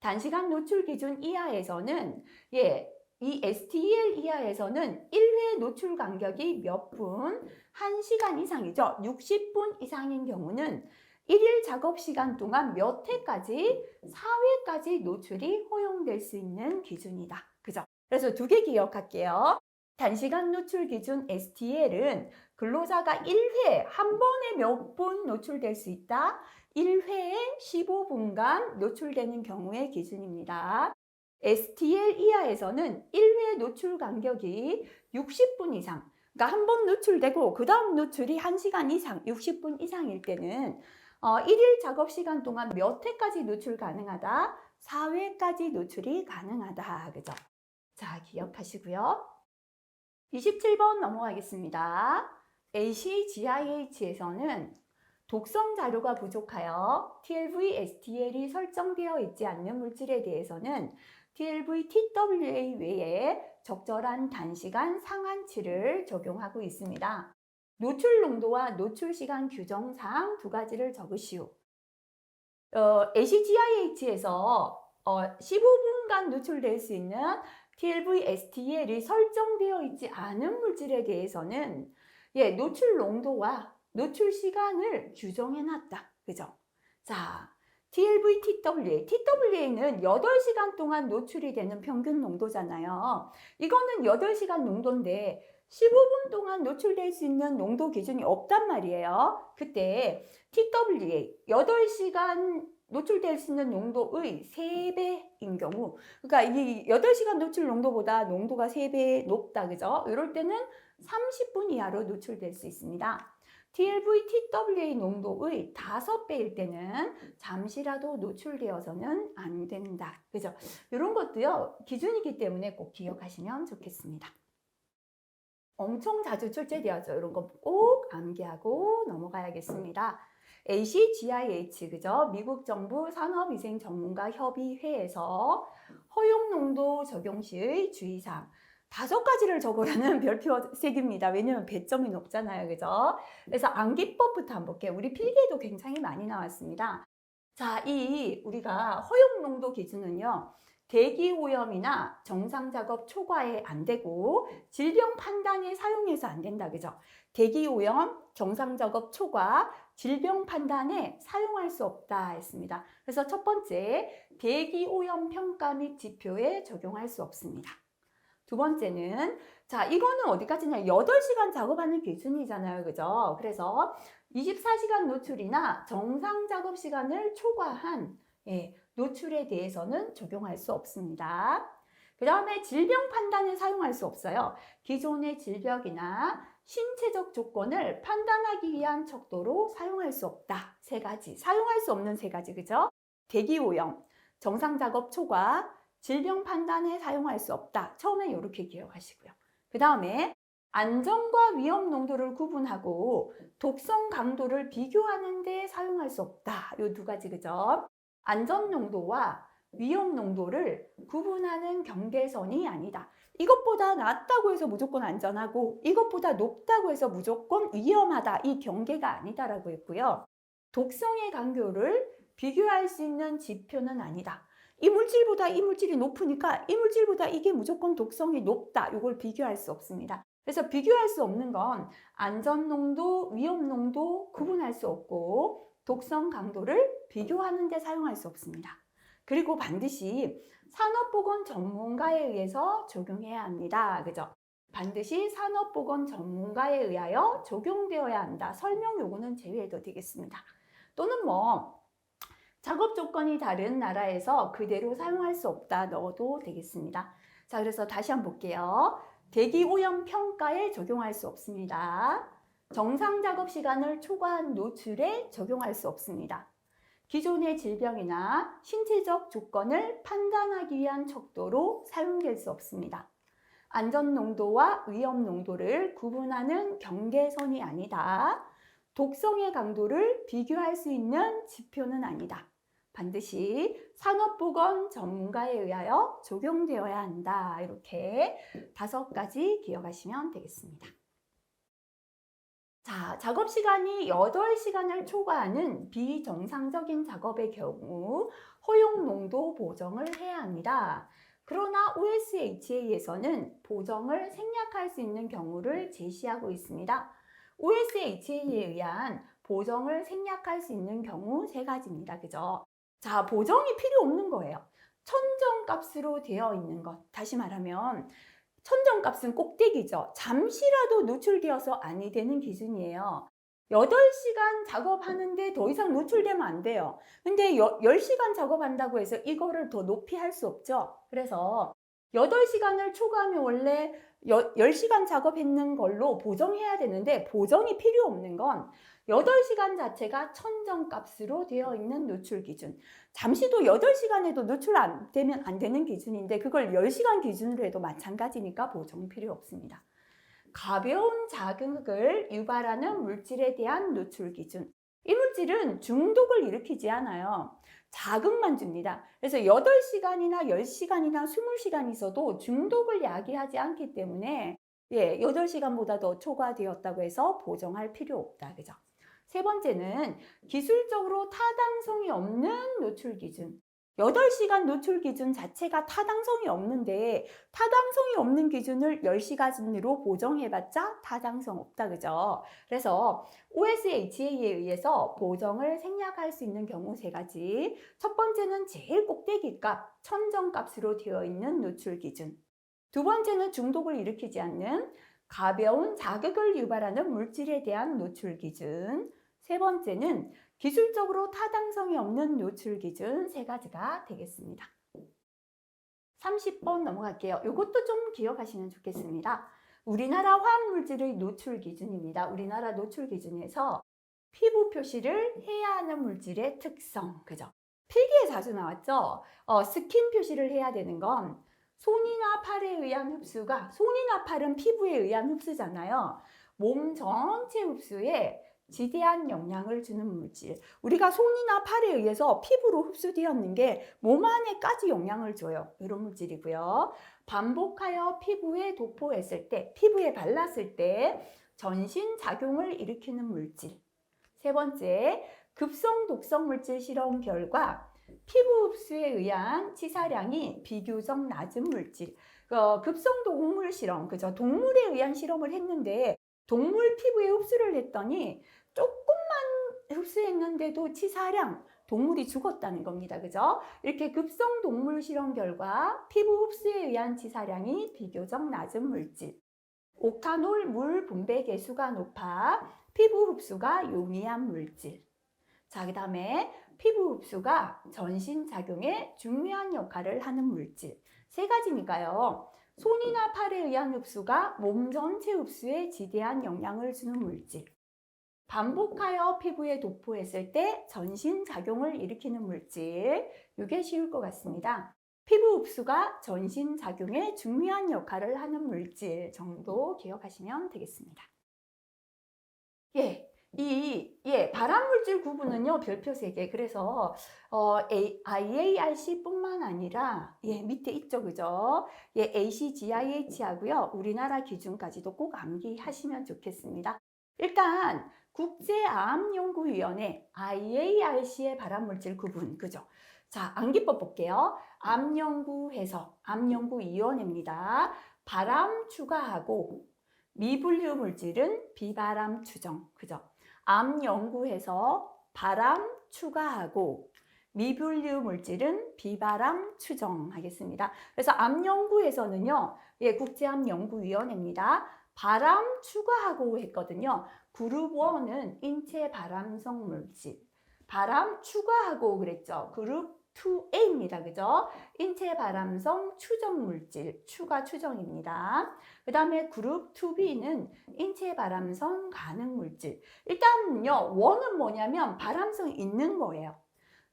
단시간 노출 기준 이하에서는 이 STL 이하에서는 1회 노출 간격이 몇 분? 1시간 이상이죠. 60분 이상인 경우는 1일 작업 시간 동안 몇 회까지? 4회까지 노출이 허용될 수 있는 기준이다. 그죠? 그래서 2개 기억할게요. 단시간 노출 기준 STL은 근로자가 1회 한 번에 몇 분 노출될 수 있다? 1회에 15분간 노출되는 경우의 기준입니다. STL 이하에서는 1회 노출 간격이 60분 이상, 그러니까 한 번 노출되고 그 다음 노출이 1시간 이상, 60분 이상일 때는 1일 작업 시간 동안 몇 회까지 노출 가능하다? 4회까지 노출이 가능하다. 그죠? 자, 기억하시고요. 27번 넘어가겠습니다. ACGIH에서는 독성 자료가 부족하여 TLV, STL이 설정되어 있지 않는 물질에 대해서는 TLV, TWA 외에 적절한 단시간 상한치를 적용하고 있습니다. 노출 농도와 노출 시간 규정사항 2가지를 적으시오. ACGIH에서 15분간 노출될 수 있는 TLV, STL이 설정되어 있지 않은 물질에 대해서는 노출 농도와 노출 시간을 규정해놨다. 그죠? 자, TLV, TWA. TWA는 8시간 동안 노출이 되는 평균 농도잖아요. 이거는 8시간 농도인데 15분 동안 노출될 수 있는 농도 기준이 없단 말이에요. 그때 TWA, 8시간 노출될 수 있는 농도의 3배인 경우, 그러니까 이 8시간 노출 농도보다 농도가 3배 높다. 그죠? 이럴 때는 30분 이하로 노출될 수 있습니다. TLV, TWA 농도의 5배일 때는 잠시라도 노출되어서는 안 된다. 그죠? 이런 것도요, 기준이기 때문에 꼭 기억하시면 좋겠습니다. 엄청 자주 출제되었죠. 이런 거 꼭 암기하고 넘어가야겠습니다. ACGIH, 그죠? 미국 정부 산업위생 전문가 협의회에서 허용 농도 적용 시의 주의사항 5가지를 적으라는 별표 3개입니다. 왜냐면 배점이 높잖아요. 그죠? 그래서 암기법부터 한번 볼게요. 우리 필기에도 굉장히 많이 나왔습니다. 자, 우리가 허용 농도 기준은요. 대기 오염이나 정상 작업 초과에 안 되고 질병 판단에 사용해서 안 된다. 그죠? 대기 오염, 정상 작업 초과, 질병 판단에 사용할 수 없다 했습니다. 그래서 첫 번째, 대기 오염 평가 및 지표에 적용할 수 없습니다. 두 번째는, 자, 이거는 어디까지냐? 8시간 작업하는 기준이잖아요. 그죠? 그래서 24시간 노출이나 정상 작업 시간을 초과한 노출에 대해서는 적용할 수 없습니다. 그 다음에 질병 판단에 사용할 수 없어요. 기존의 질병이나 신체적 조건을 판단하기 위한 척도로 사용할 수 없다. 세 가지. 사용할 수 없는 세 가지. 그죠? 대기 오염, 정상 작업 초과, 질병 판단에 사용할 수 없다. 처음에 이렇게 기억하시고요. 그 다음에 안전과 위험 농도를 구분하고 독성 강도를 비교하는 데 사용할 수 없다. 이 두 가지. 그죠? 안전 농도와 위험 농도를 구분하는 경계선이 아니다. 이것보다 낮다고 해서 무조건 안전하고 이것보다 높다고 해서 무조건 위험하다. 이 경계가 아니다라고 했고요. 독성의 강도를 비교할 수 있는 지표는 아니다. 이 물질보다 이 물질이 높으니까 이 물질보다 이게 무조건 독성이 높다. 이걸 비교할 수 없습니다. 그래서 비교할 수 없는 건 안전 농도, 위험 농도 구분할 수 없고 독성 강도를 비교하는 데 사용할 수 없습니다. 그리고 반드시 산업보건 전문가에 의해서 적용해야 합니다. 그죠? 반드시 산업보건 전문가에 의하여 적용되어야 한다. 설명 요구는 제외해도 되겠습니다. 또는 작업 조건이 다른 나라에서 그대로 사용할 수 없다 넣어도 되겠습니다. 자, 그래서 다시 한번 볼게요. 대기 오염 평가에 적용할 수 없습니다. 정상 작업 시간을 초과한 노출에 적용할 수 없습니다. 기존의 질병이나 신체적 조건을 판단하기 위한 척도로 사용될 수 없습니다. 안전 농도와 위험 농도를 구분하는 경계선이 아니다. 독성의 강도를 비교할 수 있는 지표는 아니다. 반드시 산업보건 전문가에 의하여 적용되어야 한다. 이렇게 5가지 기억하시면 되겠습니다. 자, 작업 시간이 8시간을 초과하는 비정상적인 작업의 경우 허용 농도 보정을 해야 합니다. 그러나 OSHA에서는 보정을 생략할 수 있는 경우를 제시하고 있습니다. OSHA에 의한 보정을 생략할 수 있는 경우 3가지입니다. 그죠? 자, 보정이 필요 없는 거예요. 천정값으로 되어 있는 것. 다시 말하면 천정값은 꼭대기죠. 잠시라도 노출되어서 아니 되는 기준이에요. 8시간 작업하는데 더 이상 노출되면 안 돼요. 근데 10시간 작업한다고 해서 이거를 더 높이 할 수 없죠. 그래서 8시간을 초과하면 원래 10시간 작업했는 걸로 보정해야 되는데 보정이 필요 없는 건 8시간 자체가 천정값으로 되어 있는 노출 기준. 잠시도 8시간에도 노출 안 되면 안 되는 기준인데 그걸 10시간 기준으로 해도 마찬가지니까 보정 필요 없습니다. 가벼운 자극을 유발하는 물질에 대한 노출 기준. 이 물질은 중독을 일으키지 않아요. 자극만 줍니다. 그래서 8시간이나 10시간이나 20시간 있어도 중독을 야기하지 않기 때문에 8시간보다 더 초과되었다고 해서 보정할 필요 없다. 그죠? 세 번째는 기술적으로 타당성이 없는 노출 기준. 8시간 노출 기준 자체가 타당성이 없는데 타당성이 없는 기준을 10시간으로 보정해봤자 타당성 없다. 그죠? 그래서 OSHA에 의해서 보정을 생략할 수 있는 경우 3가지. 첫 번째는 제일 꼭대기값, 천정값으로 되어 있는 노출 기준. 두 번째는 중독을 일으키지 않는 가벼운 자극을 유발하는 물질에 대한 노출 기준. 세 번째는 기술적으로 타당성이 없는 노출 기준 3가지가 되겠습니다. 30번 넘어갈게요. 이것도 좀 기억하시면 좋겠습니다. 우리나라 화학물질의 노출 기준입니다. 우리나라 노출 기준에서 피부 표시를 해야 하는 물질의 특성, 그죠? 필기에 자주 나왔죠? 스킨 표시를 해야 되는 건 손이나 팔에 의한 흡수가, 손이나 팔은 피부에 의한 흡수잖아요. 몸 전체 흡수에 지대한 영향을 주는 물질. 우리가 손이나 팔에 의해서 피부로 흡수되었는 게 몸 안에까지 영향을 줘요. 이런 물질이고요. 반복하여 피부에 도포했을 때, 피부에 발랐을 때 전신 작용을 일으키는 물질. 세 번째, 급성 독성 물질 실험 결과 피부 흡수에 의한 치사량이 비교적 낮은 물질. 급성 동물 실험, 그죠? 동물에 의한 실험을 했는데 동물 피부에 흡수를 했더니 조금만 흡수했는데도 치사량, 동물이 죽었다는 겁니다. 그죠? 이렇게 급성 동물 실험 결과 피부 흡수에 의한 치사량이 비교적 낮은 물질. 옥타놀 물 분배 계수가 높아 피부 흡수가 용이한 물질. 자, 그 다음에 피부 흡수가 전신작용에 중요한 역할을 하는 물질. 세 가지니까요. 손이나 팔에 의한 흡수가 몸 전체 흡수에 지대한 영향을 주는 물질. 반복하여 피부에 도포했을 때 전신작용을 일으키는 물질. 이게 쉬울 것 같습니다. 피부 흡수가 전신작용에 중요한 역할을 하는 물질 정도 기억하시면 되겠습니다. 발암물질 구분은요, 별표 3개. 그래서, IARC 뿐만 아니라, 밑에 있죠, 그죠? ACGIH 하고요, 우리나라 기준까지도 꼭 암기하시면 좋겠습니다. 일단, 국제암연구위원회, IARC의 발암물질 구분, 그죠? 자, 암기법 볼게요. 암연구해서, 암연구위원회입니다. 발암 추가하고, 미분류 물질은 비발암 추정, 그죠? 암 연구해서 발암 추가하고 미분류 물질은 비발암 추정하겠습니다. 그래서 암 연구에서는요, 국제암연구위원회입니다. 발암 추가하고 했거든요. 그룹 1은 인체 발암성 물질. 발암 추가하고 그랬죠. 그룹 2A입니다. 그죠? 인체 발암성 추정 물질, 추가 추정입니다. 그 다음에 그룹 2B는 인체 발암성 가능 물질. 일단요, 1은 뭐냐면 발암성 있는 거예요.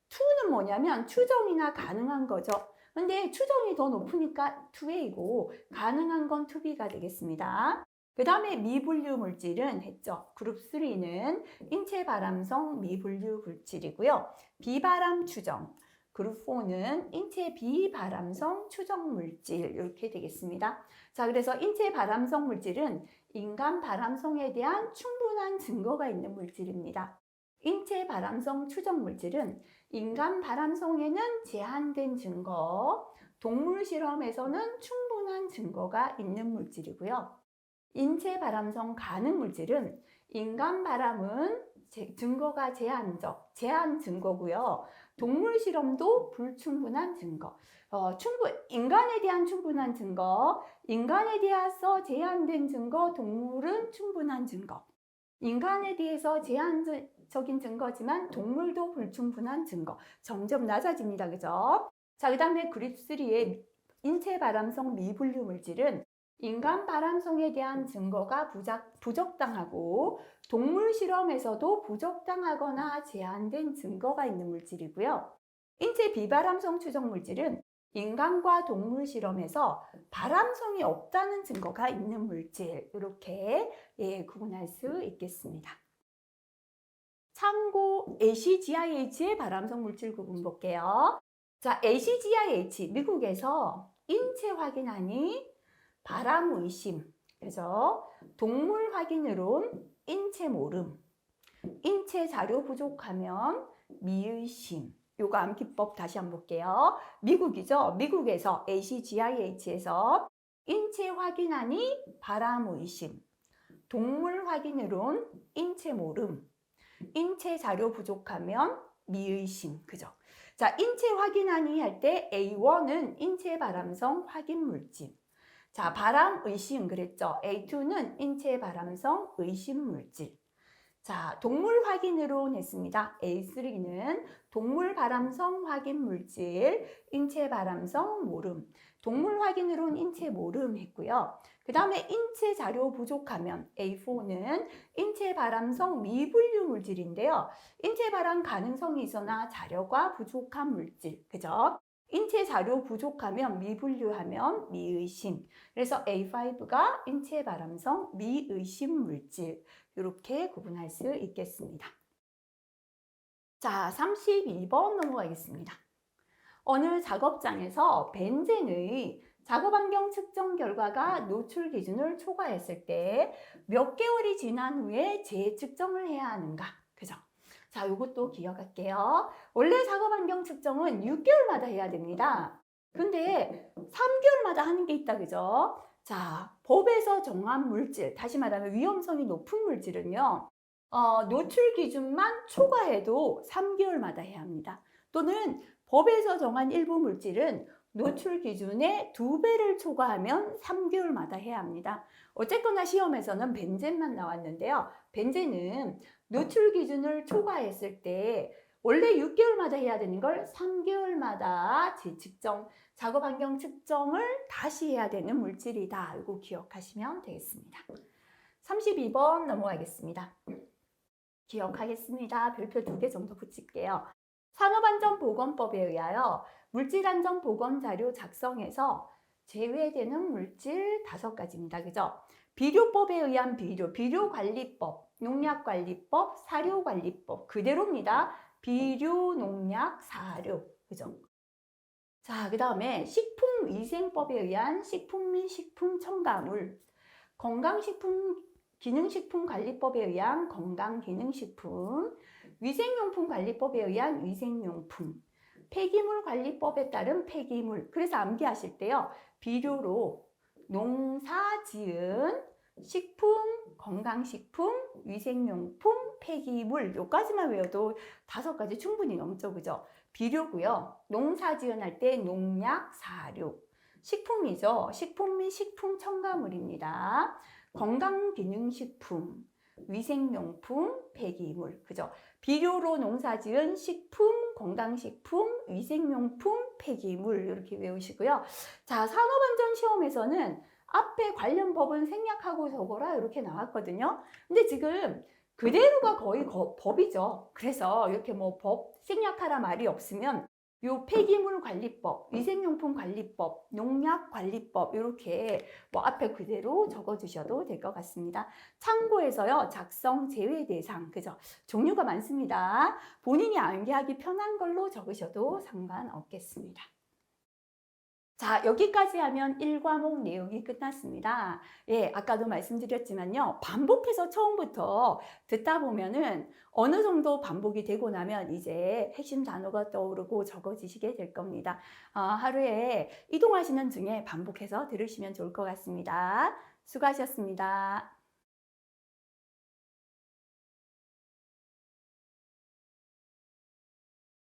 2는 뭐냐면 추정이나 가능한 거죠. 근데 추정이 더 높으니까 2A고 가능한 건 2B가 되겠습니다. 그 다음에 미분류 물질은 했죠. 그룹 3는 인체 발암성 미분류 물질이고요. 비발암 추정. 그룹 4는 인체 비발암성 추정 물질 이렇게 되겠습니다. 자, 그래서 인체 발암성 물질은 인간 발암성에 대한 충분한 증거가 있는 물질입니다. 인체 발암성 추정 물질은 인간 발암성에는 제한된 증거, 동물 실험에서는 충분한 증거가 있는 물질이고요. 인체 발암성 가능 물질은 인간 발암은 증거가 제한 증거고요. 동물 실험도 불충분한 증거. 인간에 대한 충분한 증거, 인간에 대해서 제한된 증거, 동물은 충분한 증거. 인간에 대해서 제한적인 증거지만 동물도 불충분한 증거. 점점 낮아집니다. 그죠? 자, 그 다음에 그룹 3의 인체 발암성 미분류 물질은 인간 발암성에 대한 증거가 부적당하고 동물 실험에서도 부적당하거나 제한된 증거가 있는 물질이고요. 인체 비발암성 추정 물질은 인간과 동물 실험에서 발암성이 없다는 증거가 있는 물질, 이렇게 구분할 수 있겠습니다. 참고 ACGIH의 발암성 물질 구분 볼게요. 자, ACGIH 미국에서 인체 확인하니 발암 의심, 그래서 동물 확인으론 인체 모름, 인체 자료 부족하면 미의심. 요거 암기법 다시 한번 볼게요. 미국이죠. 미국에서 ACGIH에서 인체 확인하니 발암 의심, 동물 확인으론 인체 모름, 인체 자료 부족하면 미의심, 그죠? 자, 인체 확인하니 할 때 A1은 인체 발암성 확인 물질. 자, 발암 의심 그랬죠. A2는 인체 발암성 의심 물질. 자, 동물 확인으로 냈습니다. A3는 동물 발암성 확인 물질, 인체 발암성 모름. 동물 확인으로는 인체 모름 했고요. 그 다음에 인체 자료 부족하면 A4는 인체 발암성 미분류 물질인데요. 인체 발암 가능성이 있으나 자료가 부족한 물질. 그죠? 인체 자료 부족하면 미분류하면 미의심. 그래서 A5가 인체 발암성 미의심 물질. 이렇게 구분할 수 있겠습니다. 자, 32번 넘어가겠습니다. 어느 작업장에서 벤젠의 작업 환경 측정 결과가 노출 기준을 초과했을 때 몇 개월이 지난 후에 재측정을 해야 하는가? 그죠? 자, 이것도 기억할게요. 원래 작업 환경 측정은 6개월마다 해야 됩니다. 근데 3개월마다 하는 게 있다, 그죠? 자, 법에서 정한 물질, 다시 말하면 위험성이 높은 물질은요, 노출 기준만 초과해도 3개월마다 해야 합니다. 또는 법에서 정한 일부 물질은 노출 기준의 2배를 초과하면 3개월마다 해야 합니다. 어쨌거나 시험에서는 벤젠만 나왔는데요. 벤젠은 노출 기준을 초과했을 때 원래 6개월마다 해야 되는 걸 3개월마다 재측정, 작업 환경 측정을 다시 해야 되는 물질이다. 이거 기억하시면 되겠습니다. 32번 넘어가겠습니다. 기억하겠습니다. 별표 2개 정도 붙일게요. 산업안전보건법에 의하여 물질안전보건자료 작성에서 제외되는 물질 5가지입니다. 그죠? 비료법에 의한 비료관리법, 농약관리법, 사료관리법 그대로입니다. 비료, 농약, 사료. 그죠? 자, 그 다음에 식품위생법에 의한 식품 및 식품 첨가물, 건강식품 기능식품관리법에 의한 건강기능식품, 위생용품관리법에 의한 위생용품, 폐기물관리법에 따른 폐기물. 그래서 암기하실 때요. 비료로 농사지은 식품, 건강식품, 위생용품, 폐기물 요까지만 외워도 5가지 충분히 넘죠. 그죠? 비료고요. 농사지은 할 때 농약, 사료. 식품이죠. 식품 및 식품 첨가물입니다. 건강기능식품, 위생용품, 폐기물. 그죠? 비료로 농사지은 식품, 건강식품, 위생용품, 폐기물 이렇게 외우시고요. 자, 산업안전시험에서는 앞에 관련 법은 생략하고 적어라 이렇게 나왔거든요. 근데 지금 그대로가 거의 법이죠. 그래서 이렇게 뭐 법 생략하라 말이 없으면 요 폐기물 관리법, 위생용품 관리법, 농약 관리법 이렇게 뭐 앞에 그대로 적어주셔도 될 것 같습니다. 참고해서요. 작성 제외 대상, 그죠? 종류가 많습니다. 본인이 암기하기 편한 걸로 적으셔도 상관없겠습니다. 자, 여기까지 하면 1과목 내용이 끝났습니다. 예, 아까도 말씀드렸지만요. 반복해서 처음부터 듣다 보면은 어느 정도 반복이 되고 나면 이제 핵심 단어가 떠오르고 적어지시게 될 겁니다. 하루에 이동하시는 중에 반복해서 들으시면 좋을 것 같습니다. 수고하셨습니다.